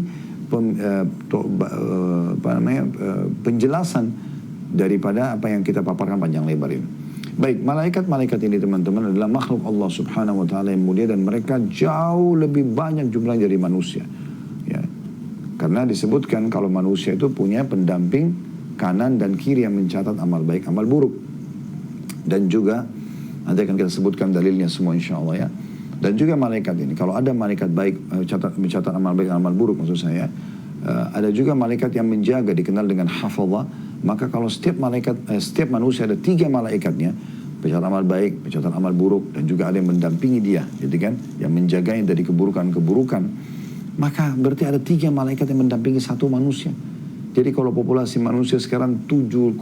penjelasan daripada apa yang kita paparkan panjang lebar ini. Baik, malaikat-malaikat ini teman-teman adalah makhluk Allah Subhanahu wa taala yang mulia, dan mereka jauh lebih banyak jumlahnya dari manusia. Ya. Karena disebutkan kalau manusia itu punya pendamping kanan dan kiri yang mencatat amal baik, amal buruk. Dan juga nanti akan kita sebutkan dalilnya semua insya Allah, ya. Dan juga malaikat ini, kalau ada malaikat baik mencatat amal baik, amal buruk maksud saya, ada juga malaikat yang menjaga, dikenal dengan hafadhah. Maka kalau setiap manusia ada 3 malaikatnya, pencatat amal baik, pencatat amal buruk, dan juga ada yang mendampingi dia, gitu kan, yang menjaganya dari keburukan-keburukan, maka berarti ada 3 malaikat yang mendampingi satu manusia. Jadi kalau populasi manusia sekarang 7,5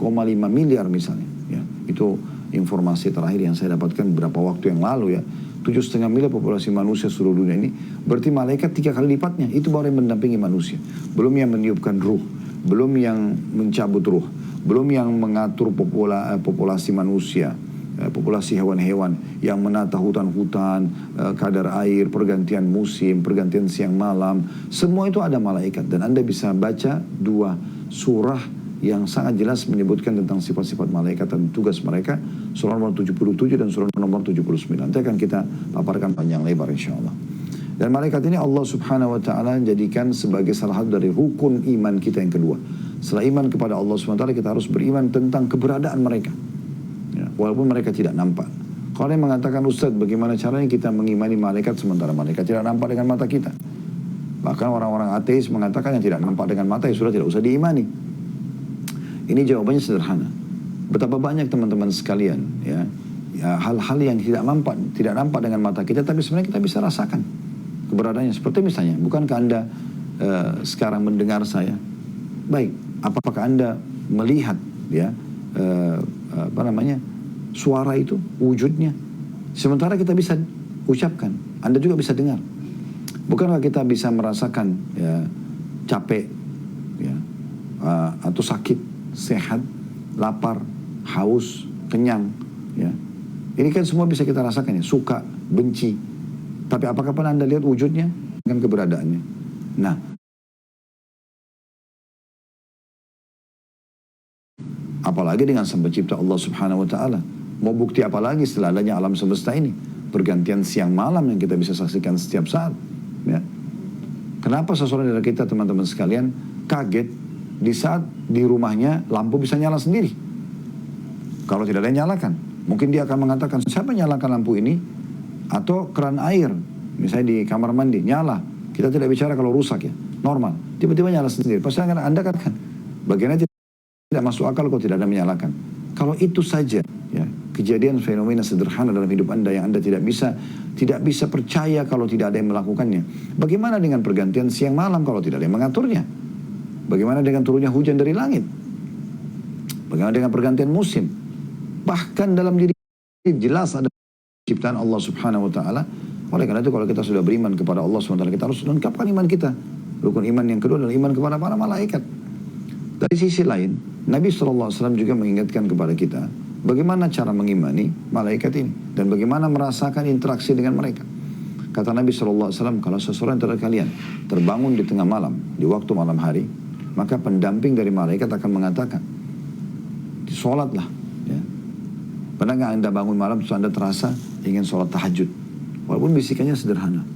miliar misalnya, ya, itu informasi terakhir yang saya dapatkan beberapa waktu yang lalu, ya, 7,5 miliar populasi manusia seluruh dunia ini, berarti malaikat 3 kali lipatnya, itu baru yang mendampingi manusia. Belum yang meniupkan ruh, belum yang mencabut ruh, belum yang mengatur populasi manusia, populasi hewan-hewan, yang menata hutan-hutan, kadar air, pergantian musim, pergantian siang malam, semua itu ada malaikat. Dan Anda bisa baca 2 surah yang sangat jelas menyebutkan tentang sifat-sifat malaikat dan tugas mereka, surah nomor 77 dan surah nomor 79. Nanti akan kita paparkan panjang lebar insya Allah. Dan malaikat ini Allah Subhanahu wa taala jadikan sebagai salah satu dari rukun iman kita yang kedua. Setelah iman kepada Allah Subhanahu wa taala, kita harus beriman tentang keberadaan mereka, ya, walaupun mereka tidak nampak. Kalau yang mengatakan, Ustaz, bagaimana caranya kita mengimani malaikat sementara malaikat tidak nampak dengan mata kita? Bahkan orang-orang ateis mengatakan yang tidak nampak dengan mata ya sudah tidak usah diimani. Ini jawabannya sederhana. Betapa banyak teman-teman sekalian, ya, hal-hal yang tidak nampak dengan mata kita, tapi sebenarnya kita bisa rasakan keberadaannya. Seperti misalnya, bukankah Anda sekarang mendengar saya? Baik, apakah Anda melihat, ya, suara itu, wujudnya? Sementara kita bisa ucapkan, Anda juga bisa dengar. Bukankah kita bisa merasakan, ya, capek, ya, atau sakit, sehat, lapar, haus, kenyang, ya. Ini kan semua bisa kita rasakan, ya, suka, benci. Tapi apakah pernah Anda lihat wujudnya dengan keberadaannya? Nah, apalagi dengan Sang Pencipta Allah Subhanahu wa taala. Mau bukti apa lagi setelah adanya alam semesta ini? Pergantian siang malam yang kita bisa saksikan setiap saat, ya. Kenapa seseorang dari kita, teman-teman sekalian, kaget di saat di rumahnya lampu bisa nyala sendiri? Kalau tidak ada yang nyalakan, mungkin dia akan mengatakan, siapa nyalakan lampu ini? Atau keran air, misalnya di kamar mandi, nyala. Kita tidak bicara kalau rusak, ya, normal. Tiba-tiba nyala sendiri. Pasti Anda katakan, bagaimana tidak masuk akal kalau tidak ada menyalakan. Kalau itu saja, ya, kejadian fenomena sederhana dalam hidup Anda yang Anda tidak bisa percaya kalau tidak ada yang melakukannya. Bagaimana dengan pergantian siang malam kalau tidak ada yang mengaturnya? Bagaimana dengan turunnya hujan dari langit? Bagaimana dengan pergantian musim? Bahkan dalam diri jelas ada ciptaan Allah Subhanahu wa taala. Oleh karena itu kalau kita sudah beriman kepada Allah Subhanahu wa taala, kita harus lengkapkan iman kita. Rukun iman yang kedua adalah iman kepada para malaikat. Dari sisi lain, Nabi SAW juga mengingatkan kepada kita bagaimana cara mengimani malaikat ini dan bagaimana merasakan interaksi dengan mereka. Kata Nabi SAW, kalau seseorang dari kalian terbangun di tengah malam, di waktu malam hari, maka pendamping dari malaikat akan mengatakan, sholatlah. Ya. Pernah nggak Anda bangun malam terus Anda terasa ingin sholat tahajud? Walaupun bisikannya sederhana,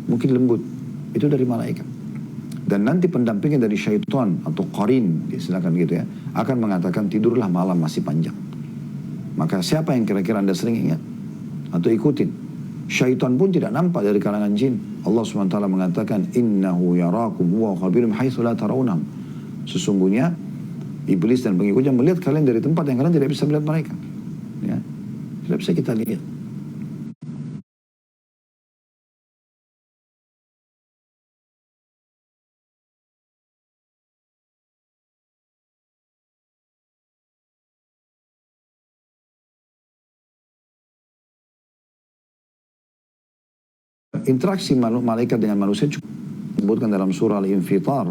mungkin lembut, itu dari malaikat. Dan nanti pendampingnya dari syaitan atau qarin, silakan gitu ya, akan mengatakan tidurlah malam masih panjang. Maka siapa yang kira-kira Anda sering ingat atau ikutin? Syaitan pun tidak nampak dari kalangan jin. Allah SWT mengatakan, innahu yarakum wa khabirum haitsu la tarawnahum. Sesungguhnya iblis dan pengikutnya melihat kalian dari tempat yang kalian tidak bisa melihat mereka. Ya. Tidak bisa kita lihat. Interaksi malaikat dengan manusia cukup disebutkan dalam surah Al-Infitar,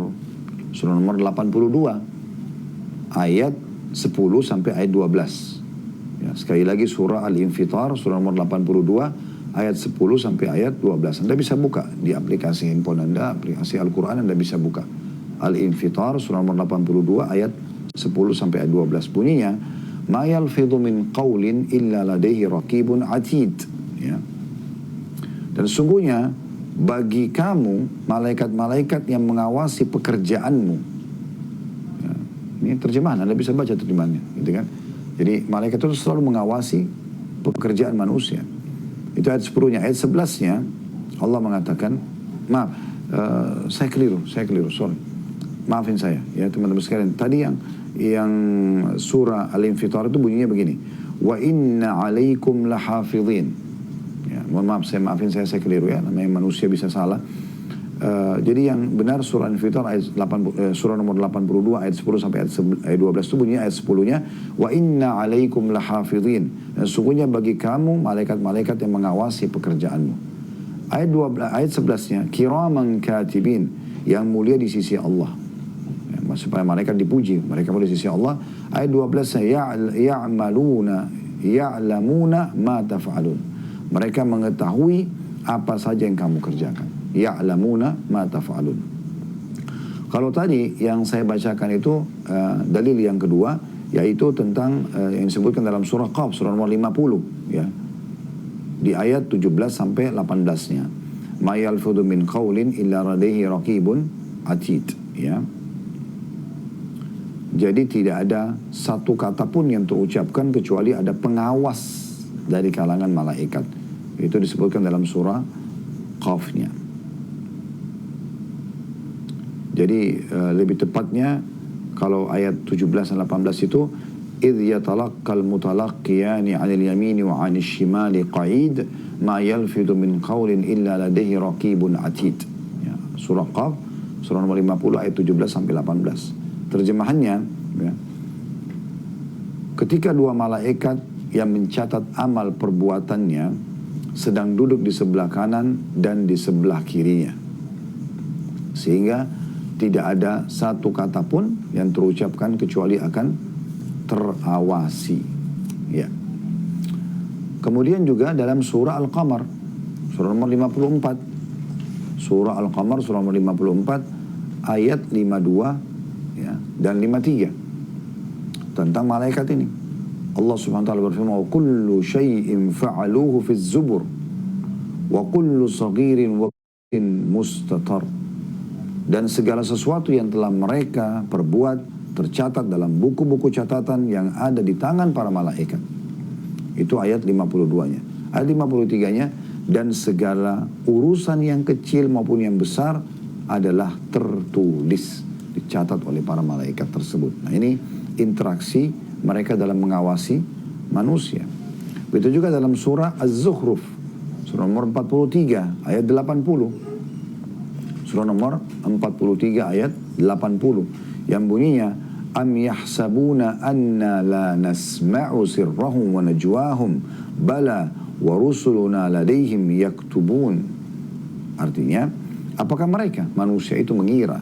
surah nomor 82, ayat 10 sampai ayat 12. Ya, sekali lagi surah Al-Infitar, surah nomor 82, ayat 10 sampai ayat 12. Anda bisa buka di aplikasi handphone Anda, aplikasi Al-Quran Anda bisa buka. Al-Infitar, surah nomor 82, ayat 10 sampai ayat 12. Bunyinya, ma yalfidhu min qawlin illa ladaihi raqibun atid. Ya. Dan sungguhnya bagi kamu malaikat-malaikat yang mengawasi pekerjaanmu. Ya, ini terjemahan, Anda bisa baca terjemahannya, gitu kan? Jadi malaikat itu selalu mengawasi pekerjaan manusia. Itu ayat 10-nya. Ayat 11-nya Allah mengatakan, maaf, saya keliru, sorry. Maafin saya, ya teman-teman sekalian. Tadi yang surah Al-Infitar itu bunyinya begini. Wa inna alaikum lahafidhin. Ya, mohon maaf, maafin saya keliru ya, namanya manusia bisa salah. Jadi yang benar surah Al-Infitar surah nomor 82 ayat 10 sampai ayat 12 itu bunyinya ayat 10-nya wa inna alaikum lahafidhin. Dan sungguhnya bagi kamu malaikat-malaikat yang mengawasi pekerjaanmu. Ayat 11-nya kiraman katibin, yang mulia di sisi Allah. Ya, supaya malaikat dipuji, mereka mulia di sisi Allah. Ayat 12-nya ya'lamuna ma taf'alun. Mereka mengetahui apa saja yang kamu kerjakan. Ya'lamuna ma taf'alun. Kalau tadi yang saya bacakan itu dalil yang kedua, yaitu tentang yang disebutkan dalam surah Qaf, surah nomor 50, ya. Di ayat 17 sampai 18-nya. Ma yalfudhu min qawlin illa ladaihi raqibun atid, ya. Jadi tidak ada satu kata pun yang terucapkan kecuali ada pengawas dari kalangan malaikat. Itu disebutkan dalam surah Qaf-nya. Jadi lebih tepatnya kalau ayat 17 dan 18 itu idh yatalaqqal mutalaqqiyani 'anil yamini wa 'anil shimali qa'id ma yalfidu min qawlin illa ladaihi raqibun atid. Ya, surah Qaf, surah nomor 50 ayat 17 sampai 18. Terjemahannya, ya, ketika dua malaikat yang mencatat amal perbuatannya sedang duduk di sebelah kanan dan di sebelah kirinya, sehingga tidak ada satu kata pun yang terucapkan kecuali akan terawasi. Ya. Kemudian juga dalam surah Al-Qamar, surah nomor 54, surah Al-Qamar surah nomor 54 ayat 52, ya, dan 53 tentang malaikat ini. Allah Subhanahu wa taala berfirman, "Wa kullu syai'in fa'aluhu fi zubur wa kullu saghirin wa mustatar." Dan segala sesuatu yang telah mereka perbuat tercatat dalam buku-buku catatan yang ada di tangan para malaikat. Itu ayat 52-nya. Ayat 53-nya, dan segala urusan yang kecil maupun yang besar adalah tertulis, dicatat oleh para malaikat tersebut. Nah, ini interaksi mereka dalam mengawasi manusia. Begitu juga dalam surah Az-Zukhruf, surah nomor 43 ayat 80. Surah nomor 43 ayat 80 yang bunyinya am yahsabuna anna la nasma'u sirrahum wa najwahum bala wa rusuluna ladaihim yaktubun. Artinya, apakah mereka manusia itu mengira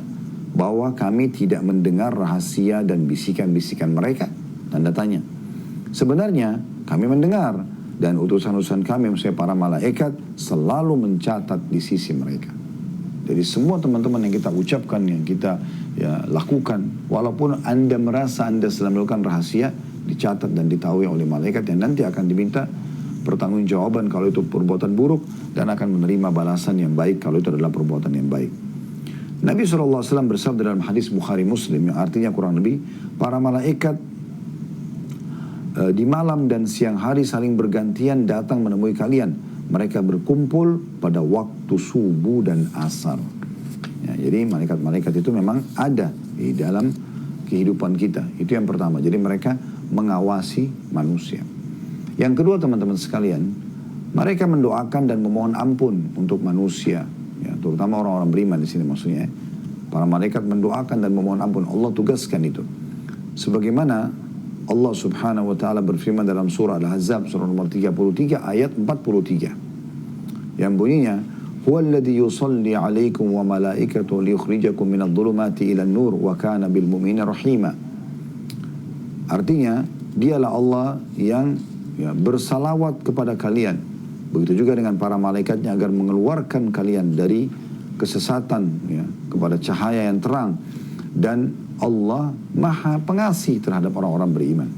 bahwa kami tidak mendengar rahasia dan bisikan-bisikan mereka. Tanda tanya. Sebenarnya kami mendengar dan utusan-utusan kami, maksudnya para malaikat, selalu mencatat di sisi mereka. Jadi semua teman-teman yang kita ucapkan, yang kita lakukan, walaupun Anda merasa Anda sedang melakukan rahasia, dicatat dan ditahui oleh malaikat yang nanti akan diminta pertanggungjawaban kalau itu perbuatan buruk, dan akan menerima balasan yang baik kalau itu adalah perbuatan yang baik. Nabi SAW bersabda dalam hadis Bukhari Muslim, yang artinya kurang lebih, para malaikat di malam dan siang hari saling bergantian datang menemui kalian. Mereka berkumpul pada waktu subuh dan asar. Ya, jadi malaikat-malaikat itu memang ada di dalam kehidupan kita. Itu yang pertama. Jadi mereka mengawasi manusia. Yang kedua, teman-teman sekalian, mereka mendoakan dan memohon ampun untuk manusia. Ya, terutama orang-orang beriman di sini maksudnya. Para malaikat mendoakan dan memohon ampun. Allah tugaskan itu. Sebagaimana Allah subhanahu wa ta'ala berfirman dalam surah Al-Ahzab, surah nomor 33, ayat 43. Yang bunyinya, Huwaladhi yusalli alaikum wa malaikatu liyukhrijakum minal dhulumati ilan nur wa kana bil mu'mina rahima. Artinya, dialah Allah yang bersalawat kepada kalian. Begitu juga dengan para malaikatnya agar mengeluarkan kalian dari kesesatan kepada cahaya yang terang. Dan Allah maha pengasih terhadap orang-orang beriman.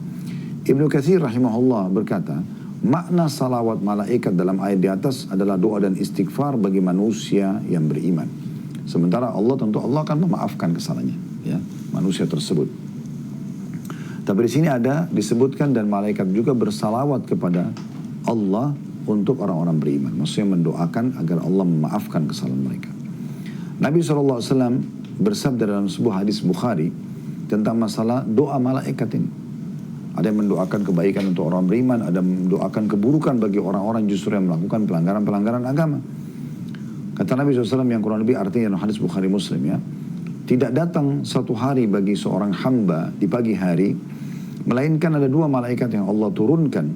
Ibnu Katsir rahimahullah berkata, makna salawat malaikat dalam ayat di atas adalah doa dan istighfar bagi manusia yang beriman. Sementara Allah tentu Allah akan memaafkan kesalahannya, ya, manusia tersebut. Tapi di sini ada disebutkan dan malaikat juga bersalawat kepada Allah untuk orang-orang beriman. Maksudnya mendoakan agar Allah memaafkan kesalahan mereka. Nabi SAW bersabda dalam sebuah hadis Bukhari tentang masalah doa malaikat ini. Ada yang mendoakan kebaikan untuk orang beriman, ada yang mendoakan keburukan bagi orang-orang justru yang melakukan pelanggaran-pelanggaran agama. Kata Nabi SAW yang kurang lebih artinya dalam hadis Bukhari Muslim, ya, tidak datang satu hari bagi seorang hamba di pagi hari, melainkan ada dua malaikat yang Allah turunkan.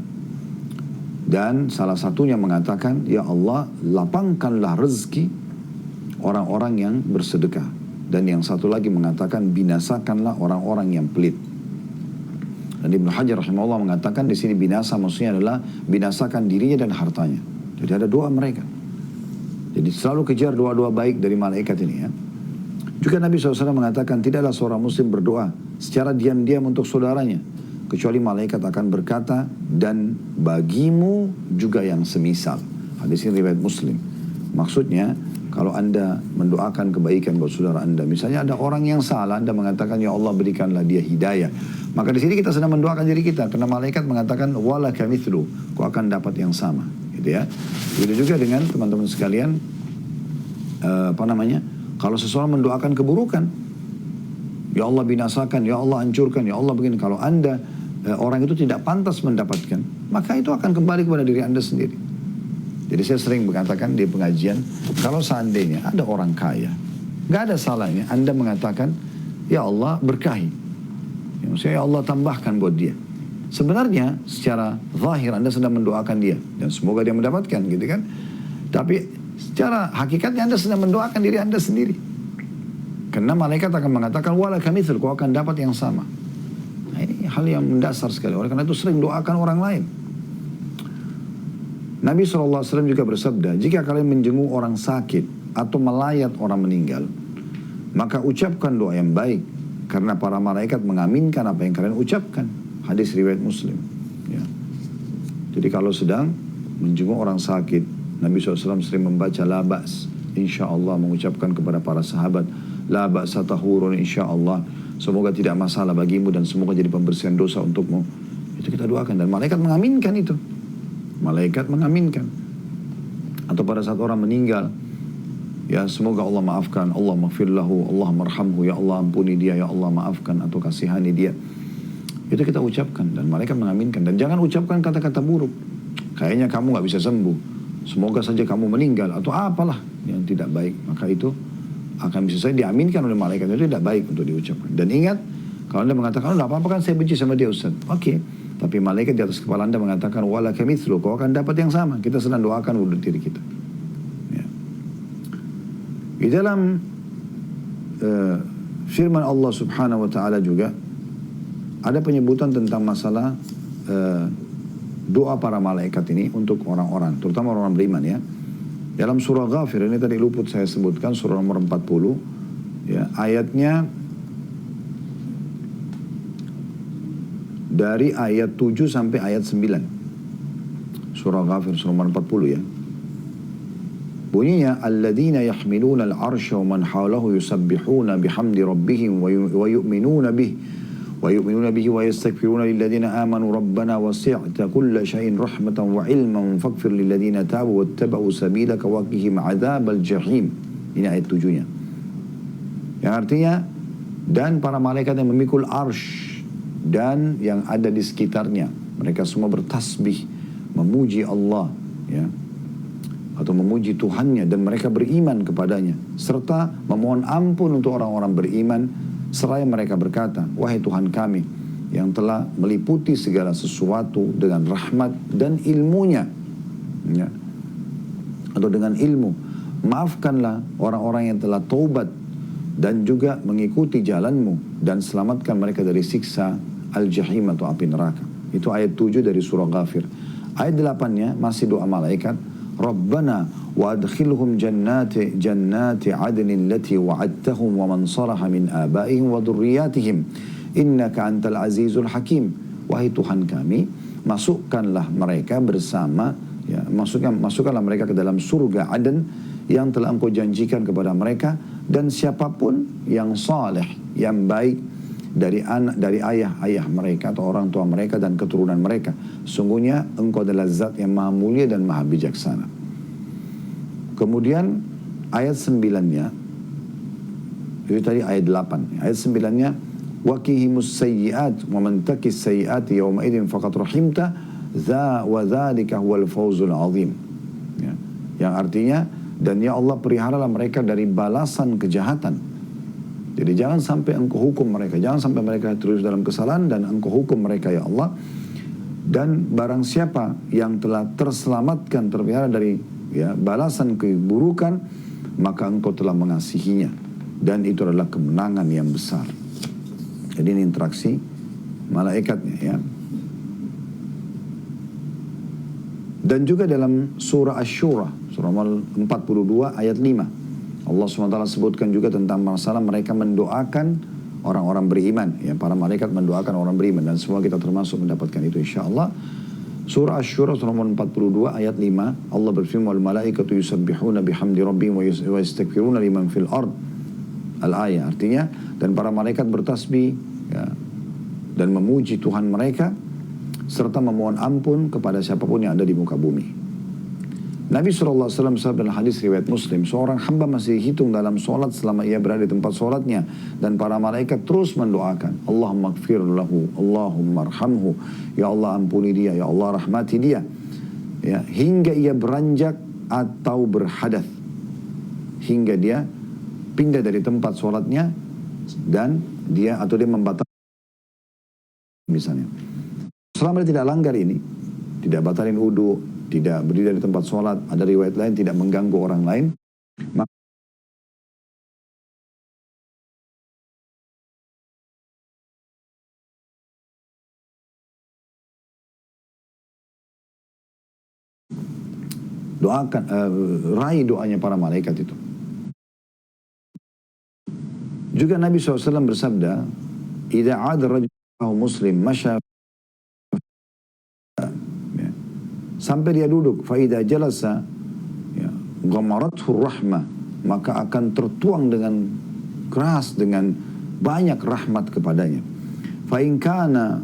Dan salah satunya mengatakan, ya Allah, lapangkanlah rezeki orang-orang yang bersedekah. Dan yang satu lagi mengatakan, binasakanlah orang-orang yang pelit. Dan Ibnu Hajar rahimahullah mengatakan di sini binasa maksudnya adalah binasakan dirinya dan hartanya. Jadi ada doa mereka. Jadi selalu kejar doa-doa baik dari malaikat ini, ya. Juga Nabi SAW mengatakan tidaklah seorang muslim berdoa secara diam-diam untuk saudaranya, kecuali malaikat akan berkata, dan bagimu juga yang semisal. Hadis ini riwayat Muslim. Maksudnya, kalau Anda mendoakan kebaikan buat saudara Anda, misalnya ada orang yang salah, Anda mengatakan, ya Allah berikanlah dia hidayah. Maka di sini kita sedang mendoakan diri kita, karena malaikat mengatakan, wala kamithlu, kau akan dapat yang sama. Gitu ya. Begitu juga dengan teman-teman sekalian, kalau seseorang mendoakan keburukan, ya Allah binasakan, ya Allah hancurkan, ya Allah begini. Kalau Anda, orang itu tidak pantas mendapatkan, maka itu akan kembali kepada diri Anda sendiri. Jadi saya sering mengatakan di pengajian, kalau seandainya ada orang kaya, gak ada salahnya Anda mengatakan, ya Allah berkahi. Ya, maksudnya ya Allah tambahkan buat dia. Sebenarnya secara zahir Anda sedang mendoakan dia, dan semoga dia mendapatkan gitu kan. Tapi secara hakikatnya Anda sedang mendoakan diri Anda sendiri. Karena malaikat akan mengatakan, wala kamithul, kau akan dapat yang sama. Nah, ini hal yang mendasar sekali. Oleh karena itu sering doakan orang lain. Nabi SAW juga bersabda, jika kalian menjenguk orang sakit atau melayat orang meninggal, maka ucapkan doa yang baik, karena para malaikat mengaminkan apa yang kalian ucapkan. Hadis riwayat Muslim. Ya. Jadi kalau sedang menjenguk orang sakit, Nabi SAW sering membaca la ba's, insya Allah, mengucapkan kepada para sahabat, la ba'sa tahurun insya Allah, semoga tidak masalah bagimu dan semoga jadi pembersihan dosa untukmu. Itu kita doakan dan malaikat mengaminkan itu. Malaikat mengaminkan. Atau pada saat orang meninggal, ya semoga Allah maafkan, Allah maghfirlahu, Allah marhamhu, ya Allah ampuni dia, ya Allah maafkan atau kasihani dia. Itu kita ucapkan dan malaikat mengaminkan. Dan jangan ucapkan kata-kata buruk. Kayaknya kamu gak bisa sembuh, semoga saja kamu meninggal, atau apalah yang tidak baik. Maka itu akan bisa saja diaminkan oleh malaikat. Itu tidak baik untuk diucapkan. Dan ingat, kalau Anda mengatakan, oh gak apa-apa kan saya benci sama dia Ustaz. Oke. Tapi malaikat di atas kepala Anda mengatakan, wala kamithlu, kau akan dapat yang sama. Kita sedang doakan untuk diri kita. Ya. Di dalam firman Allah subhanahu wa ta'ala juga, ada penyebutan tentang masalah doa para malaikat ini untuk orang-orang, terutama orang beriman ya. Dalam surah Ghafir, ini tadi luput saya sebutkan, surah nomor 40, ya, ayatnya dari ayat 7 sampai ayat 9. Surah Ghafir, surah nomor 40 ya. Bunyinya, alladzina yahmiluna al-arsha wa man hawlahu yusabbihuna bihamdi rabbihim wa yu'minuna bihi wa yastaghfiruna lilladzina amanu rabbana wasi'ta kulla syai'in rahmatan wa ilman faghfir lilladzina tabu wattaba'u sabilaka wa qihim 'adzabal jahim. Ini ayat 7-nya. Yang artinya, dan para malaikat yang memikul arsh dan yang ada di sekitarnya, mereka semua bertasbih memuji Allah ya, atau memuji Tuhannya, dan mereka beriman kepadanya serta memohon ampun untuk orang-orang beriman, seraya mereka berkata, wahai Tuhan kami yang telah meliputi segala sesuatu dengan rahmat dan ilmunya ya, atau dengan ilmu, maafkanlah orang-orang yang telah taubat dan juga mengikuti jalanmu, dan selamatkan mereka dari siksa al-jahim atau api neraka. Itu ayat 7 dari surah Ghafir. Ayat 8-nya masih doa malaikat, Rabbana wa adkhilhum jannati adnin lati wa'adtahum wa man salaha min abaihim wa dhurriyyatihim innaka antal azizul hakim. Wahai Tuhan kami, masukkanlah mereka bersama ya, masukkanlah mereka ke dalam surga Aden yang telah engkau janjikan kepada mereka, dan siapapun yang saleh, yang baik dari ayah mereka atau orang tua mereka dan keturunan mereka, sungguhnya engkau adalah zat yang maha mulia dan maha bijaksana. Kemudian ayat 9-nya, itu tadi ayat 8, ayat 9-nya, waqihimus sayyi'at wa man taqis sayyi'ati yawma idzin faqad rahimta wa dzalika huwal fawzul azim ya, yang artinya, dan ya Allah peliharalah mereka dari balasan kejahatan. Jadi jangan sampai engkau hukum mereka, jangan sampai mereka terus dalam kesalahan, dan engkau hukum mereka ya Allah. Dan barang siapa yang telah terselamatkan, terpelihara dari ya, balasan keburukan, maka engkau telah mengasihinya, dan itu adalah kemenangan yang besar. Jadi ini interaksi malaikatnya ya. Dan juga dalam surah Asy-Syura, surah 42 ayat 5. Allah SWT sebutkan juga tentang masalah mereka mendoakan orang-orang beriman. Ya, para malaikat mendoakan orang beriman. Dan semua kita termasuk mendapatkan itu insyaAllah. Surah Asy-Syura surah 42 ayat 5. Allah berfirman, wal malaikatu yusabbihuna bihamdi rabbihim wa yastaghfiruna liman fil ard. Al-ayah. Artinya, dan para malaikat bertasbih ya, dan memuji Tuhan mereka, serta memohon ampun kepada siapapun yang ada di muka bumi. Nabi SAW bersabda dalam hadis riwayat Muslim, seorang hamba masih hitung dalam solat selama ia berada di tempat solatnya, dan para malaikat terus mendoakan, Allahumma gfir lahu, Allahumma arhamhu, ya Allah ampuni dia, ya Allah rahmati dia, ya, hingga ia beranjak atau berhadath, hingga dia pindah dari tempat solatnya, dan dia membatalkan misalnya. Selama dia tidak langgar ini, tidak batalin wudu, tidak berdiri dari tempat sholat, ada riwayat lain tidak mengganggu orang lain, doakan, raih doanya para malaikat itu. Juga Nabi SAW bersabda, idza 'ada rajulun muslim masya, sampai dia duduk, faida jalasa ya, ghamarathu rahmah, maka akan tertuang dengan keras, dengan banyak rahmat kepadanya. Fa in kana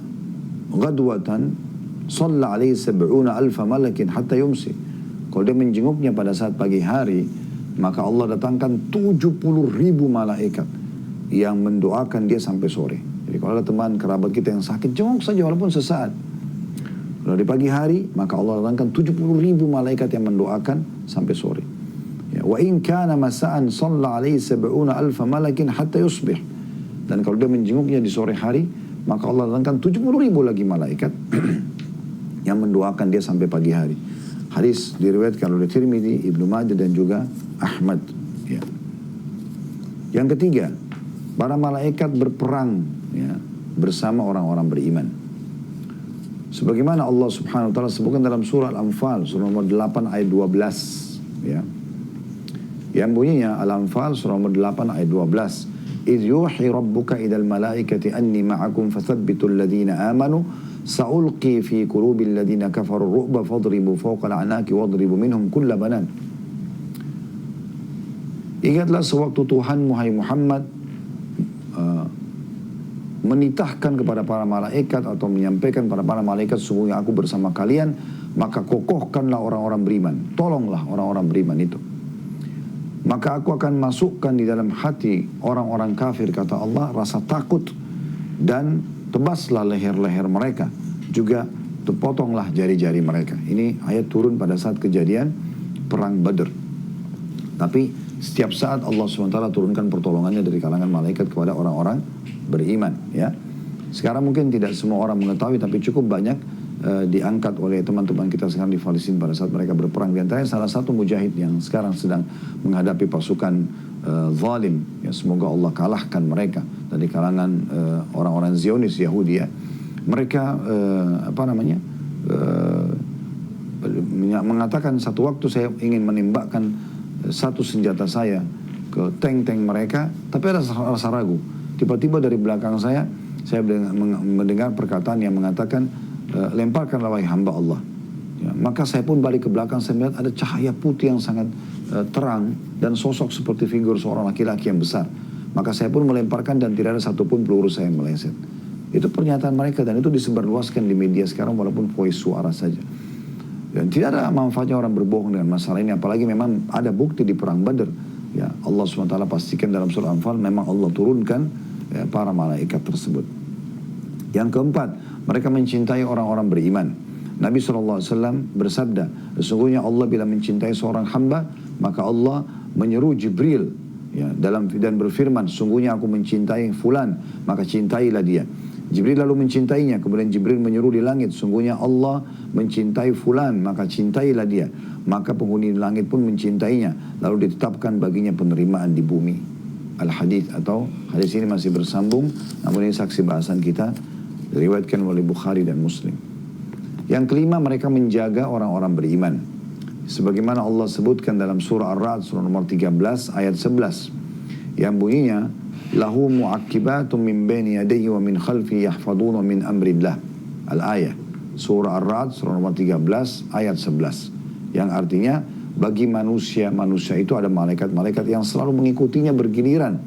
ghadwatan shalla alaihi 70,000 malakin hatta yumsi. Kalau dia menjenguknya pada saat pagi hari, maka Allah datangkan 70,000 malaikat yang mendoakan dia sampai sore. Jadi kalau ada teman kerabat kita yang sakit, jenguk saja walaupun sesaat. Kalau di pagi hari, maka Allah datangkan 70,000 malaikat yang mendoakan sampai sore. Ya, wa in kana masa'an shalla alaihi 70,000 malakin hatta yusbih. Dan kalau dia menjenguknya di sore hari, maka Allah datangkan 70,000 lagi malaikat yang mendoakan dia sampai pagi hari. Hadis diriwayatkan oleh Tirmidzi, Ibnu Majah dan juga Ahmad. Ya. Yang ketiga, para malaikat berperang ya, bersama orang-orang beriman. Sebagaimana Allah Subhanahu wa taala sebutkan dalam surah Al-Anfal surah nomor 8 ayat 12 ya. Yang bunyinya Al-Anfal surah nomor 8 ayat 12. إذ يوحي ربك إلى الملائكة أني معكم فثبتوا الذين آمنوا سألقي في قلوب الذين كفروا الرعب فاضربوا فوق الأعناق واضربوا منهم كل بنان. Ingatlah sewaktu Tuhan Muhammad Muhammad menitahkan kepada para malaikat atau menyampaikan kepada para malaikat, sungguhnya aku bersama kalian, maka kokohkanlah orang-orang beriman, tolonglah orang-orang beriman itu. Maka aku akan masukkan di dalam hati orang-orang kafir, kata Allah, rasa takut, dan tebaslah leher-leher mereka, juga terpotonglah jari-jari mereka. Ini ayat turun pada saat kejadian perang Badr. Tapi setiap saat Allah SWT turunkan pertolongannya dari kalangan malaikat kepada orang-orang beriman ya. Sekarang mungkin tidak semua orang mengetahui, tapi cukup banyak diangkat oleh teman-teman kita sekarang di Palestina pada saat mereka berperang. Di antaranya salah satu mujahid yang sekarang sedang menghadapi pasukan zalim ya, semoga Allah kalahkan mereka dari kalangan orang-orang Zionis Yahudi ya. Mereka mengatakan satu waktu saya ingin menembakkan satu senjata saya ke tank-tank mereka, tapi ada rasa ragu. Tiba-tiba dari belakang saya mendengar perkataan yang mengatakan, lemparkanlah wahai hamba Allah. Ya, maka saya pun balik ke belakang, saya melihat ada cahaya putih yang sangat terang dan sosok seperti figur seorang laki-laki yang besar. Maka saya pun melemparkan dan tidak ada satupun peluru saya yang meleset. Itu pernyataan mereka dan itu disebarluaskan di media sekarang walaupun voice suara saja. Dan tidak ada manfaatnya orang berbohong dengan masalah ini, apalagi memang ada bukti di perang Badr. Ya, Allah SWT pastikan dalam surah Anfal memang Allah turunkan ya, para malaikat tersebut. Yang keempat, mereka mencintai orang-orang beriman. Nabi SAW bersabda, sesungguhnya Allah bila mencintai seorang hamba, maka Allah menyeru Jibril ya, dan berfirman, sungguhnya aku mencintai fulan, maka cintailah dia. Jibril lalu mencintainya, kemudian Jibril menyeru di langit, sungguhnya Allah mencintai fulan, maka cintailah dia. Maka penghuni langit pun mencintainya, lalu ditetapkan baginya penerimaan di bumi. Al-Hadith atau hadis ini masih bersambung, namun ini saksi bahasan kita, diriwayatkan oleh Bukhari dan Muslim. Yang kelima, mereka menjaga orang-orang beriman. Sebagaimana Allah sebutkan dalam surah Ar-Ra'd surah nomor 13 ayat 11 yang bunyinya, lahu mu'aqibatum min baini yadayhi wa min khalfi yahfaduna min amrillah. Al-ayah. Surah Ar-Ra'd surah nomor 13 ayat 11. Yang artinya bagi manusia itu ada malaikat-malaikat yang selalu mengikutinya bergiliran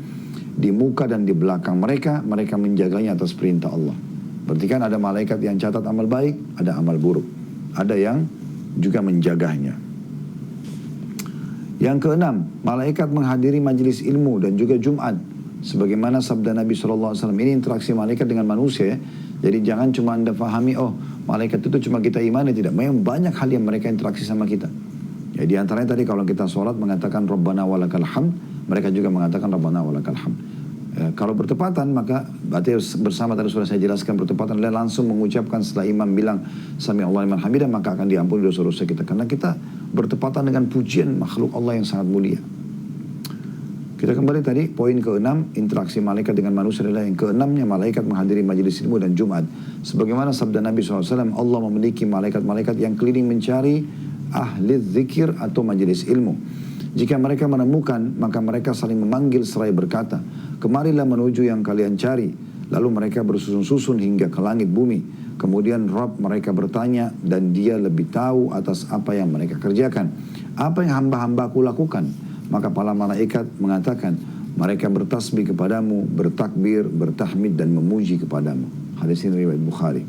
di muka dan di belakang mereka menjaganya atas perintah Allah. Berarti kan ada malaikat yang catat amal baik, ada amal buruk. Ada yang juga menjaganya. Yang keenam, malaikat menghadiri majelis ilmu dan juga Jumat. Sebagaimana sabda Nabi SAW, ini interaksi malaikat dengan manusia ya. Jadi jangan cuma anda fahami, oh malaikat itu cuma kita imani, tidak. Memang banyak hal yang mereka interaksi sama kita. Ya, di antaranya tadi kalau kita sholat mengatakan Rabbana walakal hamd, mereka juga mengatakan Rabbana walakal hamd. Kalau bertepatan maka berarti bersama tadi sudah saya jelaskan, bertepatan adalah langsung mengucapkan setelah imam bilang Sami Allah liman hamidah, maka akan diampuni dosa-dosa kita. Karena kita bertepatan dengan pujian makhluk Allah yang sangat mulia. Kita kembali tadi, poin ke-6, interaksi malaikat dengan manusia adalah yang ke-6-nya malaikat menghadiri majelis ilmu dan Jumat. Sebagaimana sabda Nabi SAW, Allah memiliki malaikat-malaikat yang keliling mencari ahli zikir atau majelis ilmu. Jika mereka menemukan, maka mereka saling memanggil seraya berkata, kemarilah menuju yang kalian cari. Lalu mereka bersusun-susun hingga ke langit bumi. Kemudian Rabb mereka bertanya dan dia lebih tahu atas apa yang mereka kerjakan. Apa yang hamba-hambaku lakukan? Maka para malaikat mengatakan, mereka bertasbih kepadamu, bertakbir, bertahmid dan memuji kepadamu. Hadis ini riwayat Bukhari.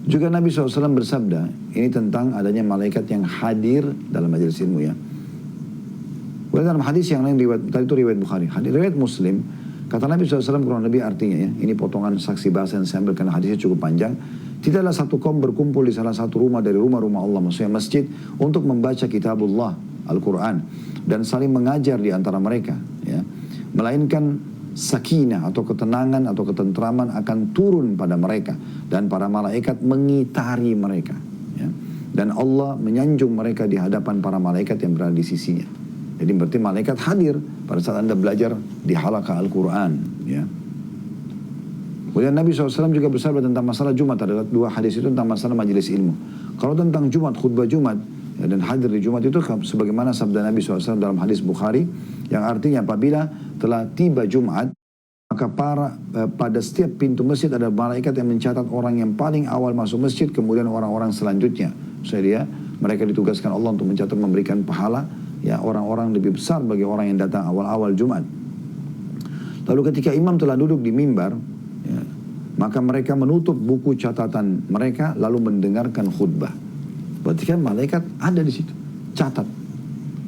Juga Nabi SAW bersabda, ini tentang adanya malaikat yang hadir dalam majelis ilmu ya. Dalam hadis yang lain, tadi itu riwayat Bukhari. Hadis riwayat Muslim, kata Nabi SAW kurang lebih artinya ya, ini potongan saksi bahasa yang saya ambil karena hadisnya cukup panjang. Tidaklah satu kaum berkumpul di salah satu rumah dari rumah-rumah Allah, maksudnya masjid, untuk membaca kitabullah, Al-Quran, dan saling mengajar di antara mereka ya. Melainkan sakinah atau ketenangan atau ketentraman akan turun pada mereka dan para malaikat mengitari mereka ya. Dan Allah menyanjung mereka di hadapan para malaikat yang berada di sisinya. Jadi berarti malaikat hadir pada saat Anda belajar di halaqah Al-Quran. Ya. Kemudian Nabi SAW juga bersabda tentang masalah Jumat. Ada dua hadis itu tentang masalah majelis ilmu. Kalau tentang Jumat, khutbah Jumat, ya, dan hadir di Jumat itu sebagaimana sabda Nabi SAW dalam hadis Bukhari, yang artinya apabila telah tiba Jumat, maka pada setiap pintu masjid ada malaikat yang mencatat orang yang paling awal masuk masjid, kemudian orang-orang selanjutnya. Maksudnya mereka ditugaskan Allah untuk mencatat, memberikan pahala, ya, orang-orang lebih besar bagi orang yang datang awal-awal Jumat. Lalu ketika imam telah duduk di mimbar, ya, maka mereka menutup buku catatan mereka lalu mendengarkan khutbah. Berarti kan malaikat ada di situ, catat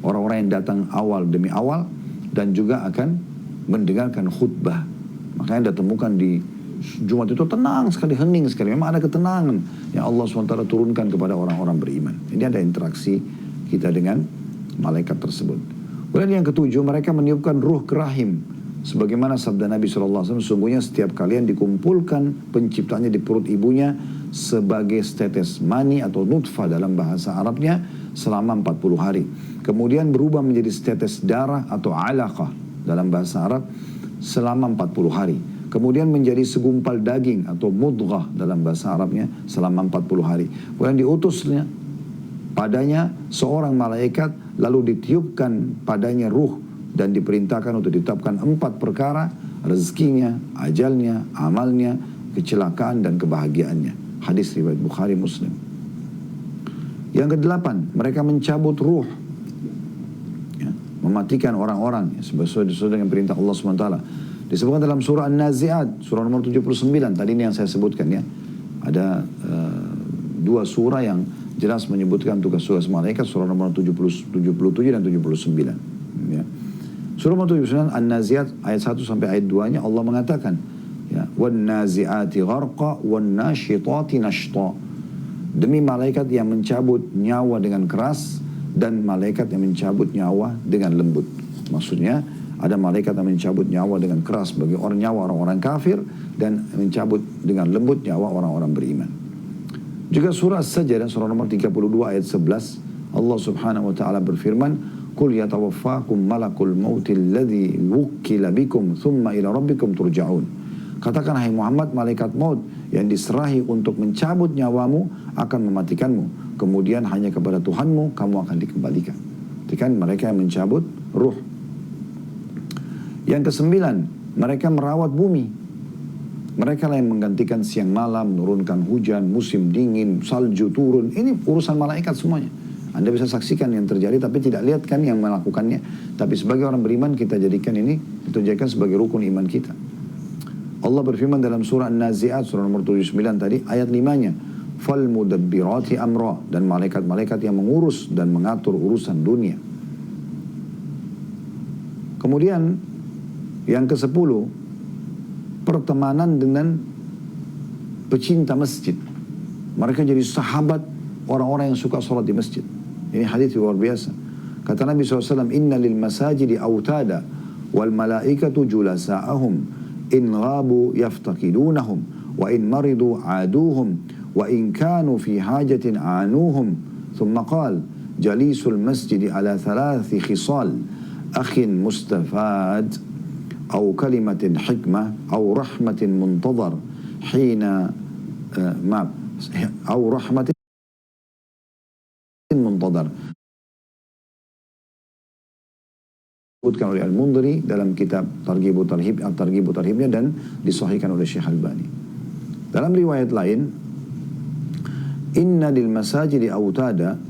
orang-orang yang datang awal demi awal dan juga akan mendengarkan khutbah. Makanya Anda temukan di Jumat itu tenang sekali, hening sekali. Memang ada ketenangan yang Allah SWT turunkan kepada orang-orang beriman. Ini ada interaksi kita dengan malaikat tersebut. Kemudian yang ketujuh, mereka meniupkan ruh ke rahim. Sebagaimana sabda Nabi SAW, sungguhnya setiap kalian dikumpulkan penciptanya di perut ibunya sebagai setetes mani atau nutfah dalam bahasa Arabnya selama 40 hari. Kemudian berubah menjadi setetes darah atau alaqah dalam bahasa Arab selama 40 hari. Kemudian menjadi segumpal daging atau mudghah dalam bahasa Arabnya selama 40 hari. Kemudian diutusnya padanya seorang malaikat lalu ditiupkan padanya ruh dan diperintahkan untuk ditetapkan 4 perkara: rezekinya, ajalnya, amalnya, kecelakaan dan kebahagiaannya. Hadis riwayat Bukhari Muslim. Yang ke-8, mereka mencabut ruh, ya, mematikan orang-orang, ya, sesuai dengan perintah Allah SWT. Disebutkan dalam surah An-Nazi'at, surah nomor 79. Tadi ini yang saya sebutkan, ya. Ada dua surah yang jelas menyebutkan tugas-tugas malaikat, surah nomor 77 dan 79. Ya. Surah nomor 79 An-Nazi'at ayat 1 sampai ayat 2-nya Allah mengatakan, ya, wan-nazi'ati gharqa wan-nashitati nashta. Demi malaikat yang mencabut nyawa dengan keras dan malaikat yang mencabut nyawa dengan lembut. Maksudnya ada malaikat yang mencabut nyawa dengan keras bagi nyawa orang-orang kafir dan mencabut dengan lembut nyawa orang-orang beriman. Juga surah As-Sajdah surah nomor 32 ayat 11 Allah Subhanahu wa taala berfirman, "Qul yatawaffakum malakul mautil ladzi wukkila bikum thumma ila rabbikum turja'un." Katakan, hai Muhammad, malaikat maut yang diserahi untuk mencabut nyawamu akan mematikanmu. Kemudian hanya kepada Tuhanmu kamu akan dikembalikan. Itu kan mereka yang mencabut ruh. Yang ke-9, mereka merawat bumi. Mereka lah yang menggantikan siang malam, menurunkan hujan, musim dingin, salju turun. Ini urusan malaikat semuanya. Anda bisa saksikan yang terjadi tapi tidak lihat kan yang melakukannya. Tapi sebagai orang beriman kita jadikan ini, kita jadikan sebagai rukun iman kita. Allah berfirman dalam surah An-Nazi'at, surah nomor 79 tadi, ayat 5-nya. Fal-mudabbirati amra. Dan malaikat-malaikat yang mengurus dan mengatur urusan dunia. Kemudian, yang ke-10, pertemanan dengan pecinta masjid. Mereka jadi sahabat orang-orang yang suka sholat di masjid. Ini hadis luar biasa. Kata Nabi SAW, Inna lil masajidi awtada wal malaikatu julasa'ahum in ghabu yaftakidunahum wa in maridu aduhum wa in kanu fi hajatin anuhum. Thumma qal, jalisul masjidi ala thalathi khisal akhin mustafad أو كلمة حكمة أو رحمة منتظر حين أو رحمة منتظر. Disebutkan oleh Al-Mundhiri dalam kitab Targhib Tarhibnya dan disahihkan oleh Syekh Albani. Dalam riwayat lain, Inna lil masajidi awtada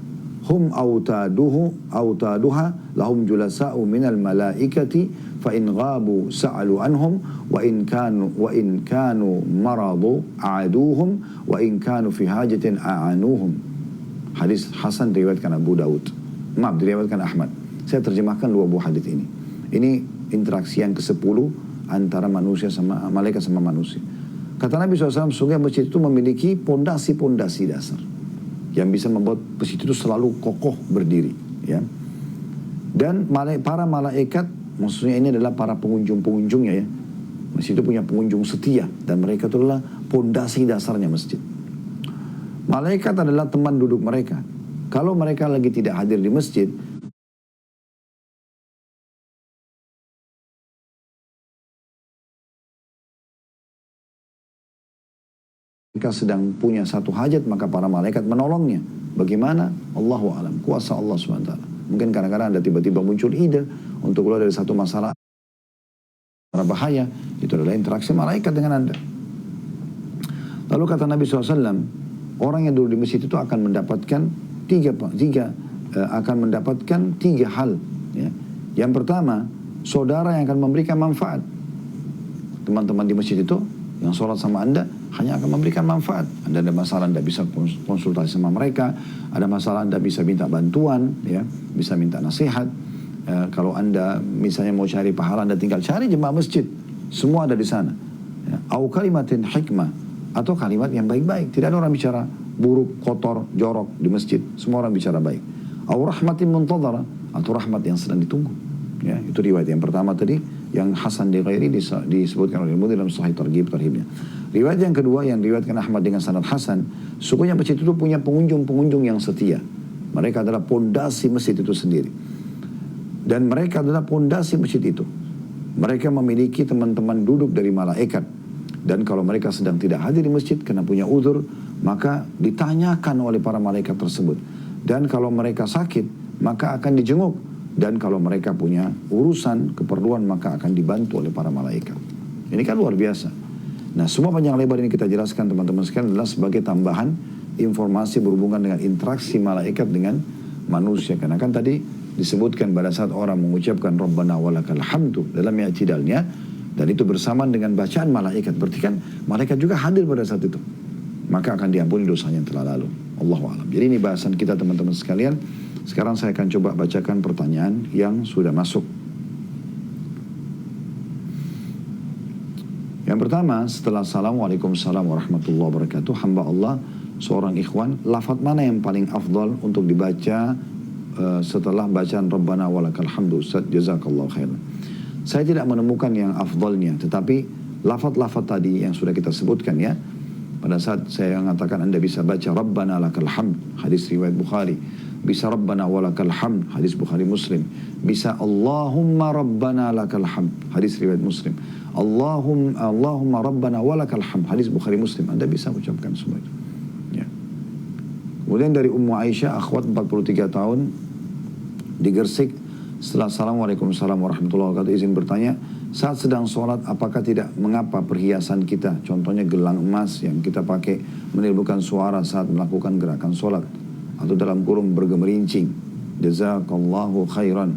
hum awtaduha lahum julasa'u minal malaikati fa in ghabu sa'alu anhum wa in kanu maradu a'aduhum wa in kanu fi hajatin a'anuhum. Hadis hasan diriwayatkan Abu Daud. Diriwayatkan Ahmad. Saya terjemahkan dua buah hadis ini. Ini interaksi yang ke-10 antara manusia sama malaikat sama manusia. Kata Nabi SAW, sungguh masjid itu memiliki pondasi-pondasi dasar yang bisa membuat masjid itu selalu kokoh berdiri, ya. Dan para malaikat, maksudnya ini adalah para pengunjung-pengunjungnya, ya. Masjid itu punya pengunjung setia dan mereka itu adalah pondasi dasarnya masjid. Malaikat adalah teman duduk mereka. Kalau mereka lagi tidak hadir di masjid, mereka sedang punya satu hajat, maka para malaikat menolongnya. Bagaimana? Allahu a'lam. Kuasa Allah SWT. Mungkin kadang-kadang ada tiba-tiba muncul ide untuk keluar dari satu masalah bahaya. Itu adalah interaksi malaikat dengan Anda. Lalu kata Nabi SAW, orang yang duduk di masjid itu akan mendapatkan tiga hal. Ya. Yang pertama, saudara yang akan memberikan manfaat. Teman-teman di masjid itu yang sholat sama Anda hanya akan memberikan manfaat. Anda ada masalah, Anda bisa konsultasi sama mereka. Ada masalah, Anda bisa minta bantuan, ya, bisa minta nasihat. Kalau Anda misalnya mau cari pahala, Anda tinggal cari jemaah masjid. Semua ada di sana. Ya. Au kalimatin hikmah, atau kalimat yang baik-baik. Tidak ada orang bicara buruk, kotor, jorok di masjid. Semua orang bicara baik. Au rahmatin muntadhara, atau rahmat yang sedang ditunggu. Ya, itu riwayat yang pertama tadi, yang Hasan di Ghairi disebutkan oleh Al-Mudhi dalam Sahih Targhib-Tarhibnya. Riwayat yang kedua yang diriwayatkan Ahmad dengan sanad Hasan, sesungguhnya masjid itu punya pengunjung-pengunjung yang setia. Mereka adalah pondasi masjid itu sendiri. Dan mereka adalah pondasi masjid itu. Mereka memiliki teman-teman duduk dari malaikat. Dan kalau mereka sedang tidak hadir di masjid karena punya uzur, maka ditanyakan oleh para malaikat tersebut. Dan kalau mereka sakit, maka akan dijenguk. Dan kalau mereka punya urusan, keperluan, maka akan dibantu oleh para malaikat. Ini kan luar biasa. Nah, semua panjang lebar ini kita jelaskan teman-teman sekalian adalah sebagai tambahan informasi berhubungan dengan interaksi malaikat dengan manusia. Karena kan tadi disebutkan pada saat orang mengucapkan Rabbana walakal hamdu dalam i'tidalnya, dan itu bersamaan dengan bacaan malaikat. Berarti kan malaikat juga hadir pada saat itu. Maka akan diampuni dosanya yang telah lalu. Allahu a'lam. Jadi ini bahasan kita teman-teman sekalian. Sekarang saya akan coba bacakan pertanyaan yang sudah masuk. Yang pertama, setelah Assalamualaikum warahmatullahi wabarakatuh, hamba Allah, seorang ikhwan, lafaz mana yang paling afdal untuk dibaca setelah bacaan Rabbana walakal hamdu? Ustaz, jazakallahu khairan. Saya tidak menemukan yang afdalnya, tetapi lafaz-lafaz tadi yang sudah kita sebutkan ya, pada saat saya mengatakan Anda bisa baca Rabbana lakal hamd, hadis riwayat Bukhari. Bisa Rabbana walakal hamd, hadis Bukhari Muslim. Bisa Allahumma Rabbana lakal hamd, hadis riwayat Muslim. Allahumma Rabbana walakal hamd, hadis Bukhari Muslim. Anda bisa ucapkan semua itu. Ya. Kemudian dari Ummu Aisyah, akhwat 43 tahun di Gersik, setelah Assalamualaikum warahmatullahi wabarakatuh, izin bertanya, saat sedang sholat apakah tidak mengapa perhiasan kita, contohnya gelang emas yang kita pakai, menimbulkan suara saat melakukan gerakan sholat, atau dalam kurung bergemerincing? Jazakallahu khairan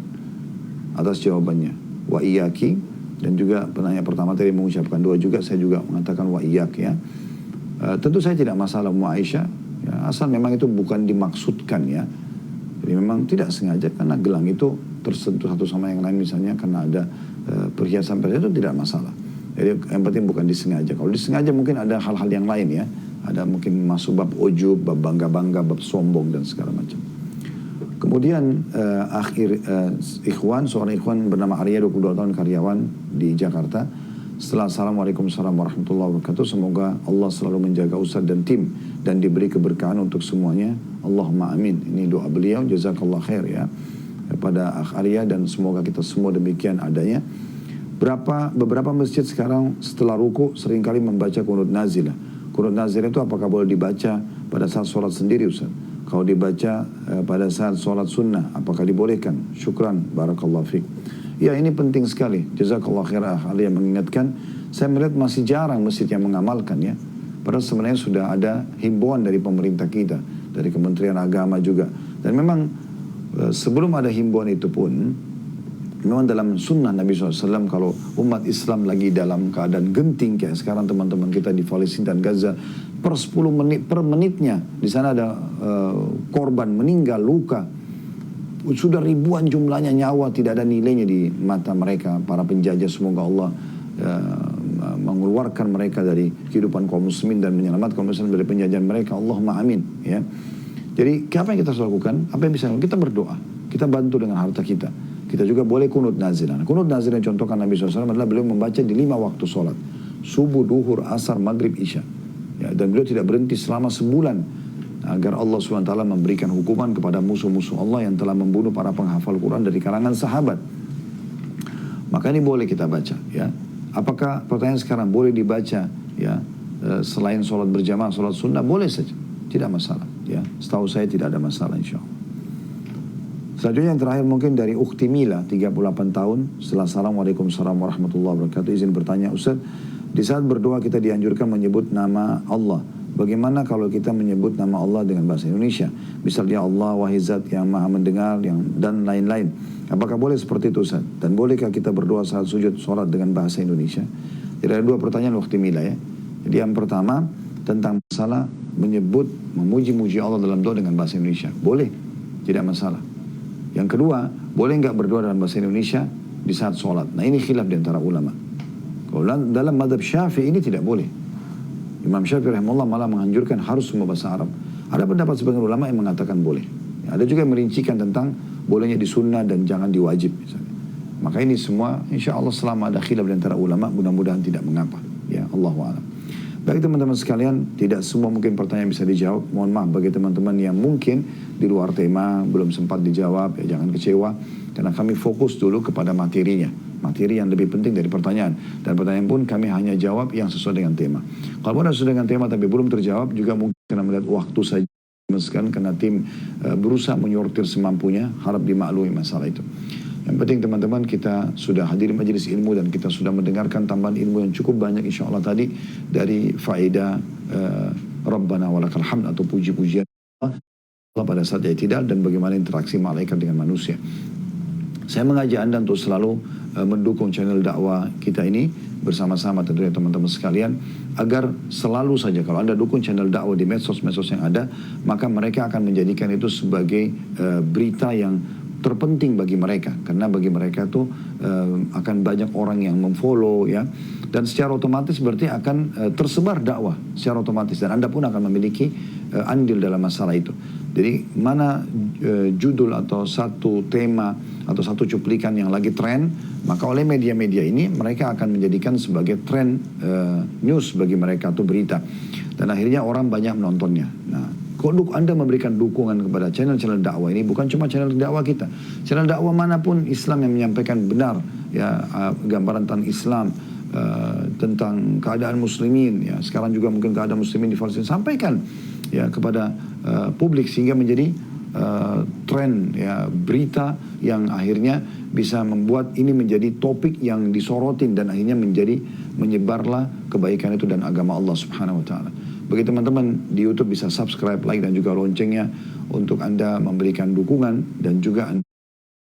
atas jawabannya. Wa iyaki, dan juga penanya pertama tadi mengucapkan doa juga, saya juga mengatakan wa iyak ya. Tentu saya tidak masalah Ummu Aisyah ya, asal memang itu bukan dimaksudkan ya. Jadi memang tidak sengaja, karena gelang itu tersentuh satu sama yang lain misalnya karena ada perhiasan itu tidak masalah. Jadi yang penting bukan disengaja. Kalau disengaja mungkin ada hal-hal yang lain ya. Ada mungkin masuk bab ujub, bab bangga-bangga, bab sombong dan segala macam. Kemudian seorang ikhwan bernama Arya, 22 tahun, karyawan di Jakarta. Setelah Assalamualaikum warahmatullahi wabarakatuh, semoga Allah selalu menjaga Ustaz dan tim dan diberi keberkahan untuk semuanya. Allahumma amin. Ini doa beliau, jazakallah khair ya, kepada Akh Arya, dan semoga kita semua demikian adanya. Beberapa masjid sekarang setelah ruku seringkali membaca kunut nazilah. Kunut nazilah itu apakah boleh dibaca pada saat sholat sendiri Ustaz? Kalau dibaca pada saat sholat sunnah, apakah dibolehkan? Syukran, barakallahu fiqh. Ya, ini penting sekali. Jazakallah khair ahli yang mengingatkan. Saya melihat masih jarang masjid yang mengamalkan ya. Padahal sebenarnya sudah ada himbauan dari pemerintah kita, dari Kementerian Agama juga. Dan memang sebelum ada himbauan itu pun, memang dalam sunnah Nabi SAW, kalau umat Islam lagi dalam keadaan genting kayak sekarang teman-teman kita di Palestina dan Gaza, per 10 menit, per menitnya di sana ada korban meninggal, luka. Sudah ribuan jumlahnya, nyawa tidak ada nilainya di mata mereka, para penjajah. Semoga Allah mengeluarkan mereka dari kehidupan kaum muslimin dan menyelamatkan kaum muslimin dari penjajahan mereka. Allahumma amin ya. Jadi apa yang kita harus lakukan? Apa yang bisa kita berdoa, kita bantu dengan harta kita. Kita juga boleh kunut nazilah. Kunut nazilah yang contohkan Nabi SAW adalah beliau membaca di 5 waktu sholat. Subuh, duhur, asar, maghrib, isya. Ya, dan beliau tidak berhenti selama sebulan. Agar Allah SWT memberikan hukuman kepada musuh-musuh Allah yang telah membunuh para penghafal Quran dari kalangan sahabat. Maka ini boleh kita baca ya. Apakah pertanyaan sekarang boleh dibaca ya selain sholat berjamaah, sholat sunnah boleh saja, tidak masalah. Ya, setahu saya tidak ada masalah insya Allah. Selanjutnya yang terakhir mungkin dari Ukhti Mila, 38 tahun. Setelah Assalamualaikum warahmatullahi wabarakatuh, izin bertanya Ustaz, di saat berdoa kita dianjurkan menyebut nama Allah. Bagaimana kalau kita menyebut nama Allah dengan bahasa Indonesia? Misalnya Allah wahai zat yang maha mendengar dan lain-lain. Apakah boleh seperti itu Ustaz? Dan bolehkah kita berdoa saat sujud sholat dengan bahasa Indonesia? Jadi ada dua pertanyaan Ukhti Mila ya. Jadi yang pertama tentang masalah menyebut, memuji-muji Allah dalam doa dengan bahasa Indonesia. Boleh, tidak masalah. Yang kedua, boleh nggak berdoa dalam bahasa Indonesia di saat sholat? Nah ini khilaf di antara ulama. Kalau dalam madhab Syafi'i ini tidak boleh. Imam Syafi'i rahimahullah malah menganjurkan harus semua bahasa Arab. Ada pendapat sebagian ulama yang mengatakan boleh. Ya, ada juga yang merincikan tentang bolehnya di sunnah dan jangan diwajib misalnya. Maka ini semua insya Allah selama ada khilaf di antara ulama mudah-mudahan tidak mengapa. Ya Allahu a'lam. Baik teman-teman sekalian, tidak semua mungkin pertanyaan bisa dijawab. Mohon maaf bagi teman-teman yang mungkin di luar tema belum sempat dijawab, ya jangan kecewa. Karena kami fokus dulu kepada materinya. Materi yang lebih penting dari pertanyaan. Dan pertanyaan pun kami hanya jawab yang sesuai dengan tema. Kalau ada sesuai dengan tema tapi belum terjawab, juga mungkin karena melihat waktu saja. Karena tim berusaha menyortir semampunya, harap dimaklumi masalah itu. Yang penting teman-teman kita sudah hadir majelis ilmu dan kita sudah mendengarkan tambahan ilmu yang cukup banyak insya Allah tadi dari faedah Rabbana walakal hamd atau puji-pujian Allah pada saat i'tidal dan bagaimana interaksi malaikat dengan manusia. Saya mengajak Anda untuk selalu mendukung channel dakwah kita ini bersama-sama tentunya teman-teman sekalian agar selalu saja kalau Anda dukung channel dakwah di medsos-medsos yang ada maka mereka akan menjadikan itu sebagai berita yang terpenting bagi mereka karena bagi mereka tuh akan banyak orang yang memfollow ya dan secara otomatis berarti akan tersebar dakwah secara otomatis dan Anda pun akan memiliki andil dalam masalah itu. Jadi mana judul atau satu tema atau satu cuplikan yang lagi tren maka oleh media-media ini mereka akan menjadikan sebagai tren news bagi mereka atau berita dan akhirnya orang banyak menontonnya. Nah kalau Anda memberikan dukungan kepada channel-channel dakwah ini bukan cuma channel dakwah kita, channel dakwah manapun Islam yang menyampaikan benar ya gambaran tentang Islam tentang keadaan muslimin ya sekarang juga mungkin keadaan muslimin di Palestina sampaikan ya kepada publik sehingga menjadi tren ya berita yang akhirnya bisa membuat ini menjadi topik yang disorotin dan akhirnya menjadi menyebarlah kebaikan itu dan agama Allah Subhanahu wa taala. Bagi teman-teman di YouTube bisa subscribe, like dan juga loncengnya untuk Anda memberikan dukungan dan juga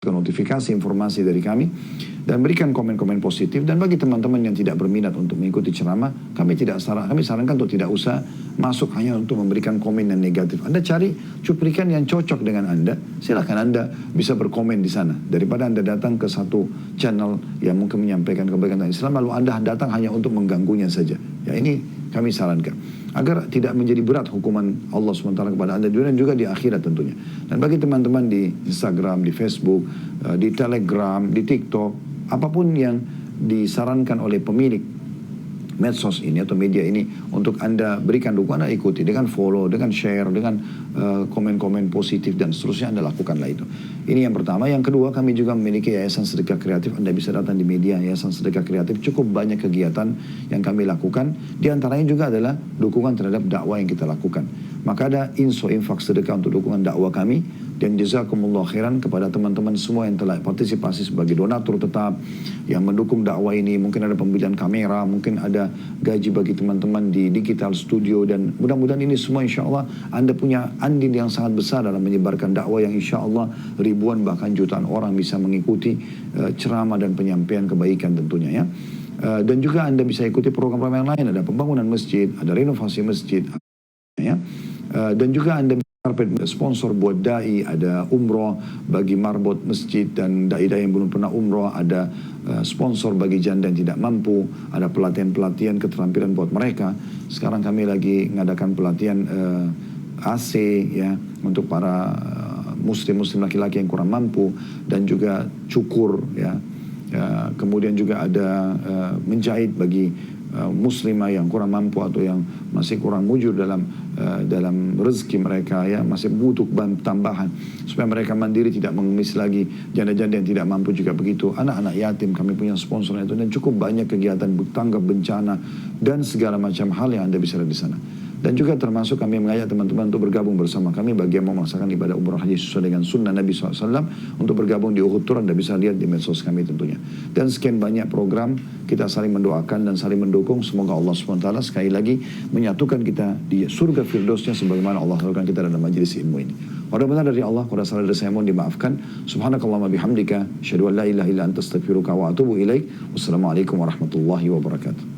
notifikasi informasi dari kami dan berikan komen-komen positif dan bagi teman-teman yang tidak berminat untuk mengikuti ceramah kami sarankan untuk tidak usah masuk hanya untuk memberikan komen yang negatif. Anda cari cuplikan yang cocok dengan Anda, silakan Anda bisa berkomen di sana daripada Anda datang ke satu channel yang mungkin menyampaikan kebaikan Islam lalu Anda datang hanya untuk mengganggunya saja. Ya ini kami sarankan agar tidak menjadi berat hukuman Allah SWT kepada Anda di dunia dan juga di akhirat tentunya. Dan bagi teman-teman di Instagram, di Facebook, di Telegram, di TikTok, apapun yang disarankan oleh pemilik medsos ini atau media ini untuk Anda berikan dukungan, Anda ikuti dengan follow, dengan share, dengan komen-komen positif dan seterusnya Anda lakukanlah itu. Ini yang pertama. Yang kedua kami juga memiliki Yayasan Sedekah Kreatif. Anda bisa datang di media Yayasan Sedekah Kreatif. Cukup banyak kegiatan yang kami lakukan. Di antaranya juga adalah dukungan terhadap dakwah yang kita lakukan. Maka ada infak sedekah untuk dukungan dakwah kami. Dan jazakumullah khairan kepada teman-teman semua yang telah partisipasi sebagai donatur tetap yang mendukung dakwah ini. Mungkin ada pembelian kamera, mungkin ada gaji bagi teman-teman di digital studio. Dan mudah-mudahan ini semua insya Allah Anda punya andil yang sangat besar dalam menyebarkan dakwah yang insya Allah ribuan bahkan jutaan orang bisa mengikuti ceramah dan penyampaian kebaikan tentunya ya. Dan juga Anda bisa ikuti program-program yang lain. Ada pembangunan masjid, ada renovasi masjid ya. Dan juga Anda sponsor buat dai, ada umroh bagi marbot masjid dan dai-dai yang belum pernah umroh, ada sponsor bagi janda yang tidak mampu, ada pelatihan-pelatihan keterampilan buat mereka. Sekarang kami lagi mengadakan pelatihan AC ya untuk para muslim-muslim laki-laki yang kurang mampu dan juga cukur ya. Kemudian juga ada menjahit bagi muslimah yang kurang mampu atau yang masih kurang mujur dalam rezeki mereka, ya masih butuh tambahan supaya mereka mandiri, tidak mengemis lagi. Janda-janda yang tidak mampu juga begitu, anak-anak yatim kami punya sponsor itu, dan cukup banyak kegiatan tanggap bencana dan segala macam hal yang Anda bisa lihat di sana. Dan juga termasuk kami mengajak teman-teman untuk bergabung bersama kami bagi yang mau melaksanakan ibadah umrah haji sesuai dengan sunnah Nabi SAW, untuk bergabung di Uhud Tour. Anda bisa lihat di medsos kami tentunya. Dan sekian banyak program, kita saling mendoakan dan saling mendukung. Semoga Allah SWT sekali lagi menyatukan kita di surga Firdausnya sebagaimana Allah lakukan kita dalam majelis ilmu ini. Kalau benar dari Allah, kalau salah dari saya mohon dimaafkan. Subhanakallahumma bihamdika, asyhadu an la ilaha illa anta astaghfiruka wa atubu ilaik. Wassalamualaikum warahmatullahi wabarakatuh.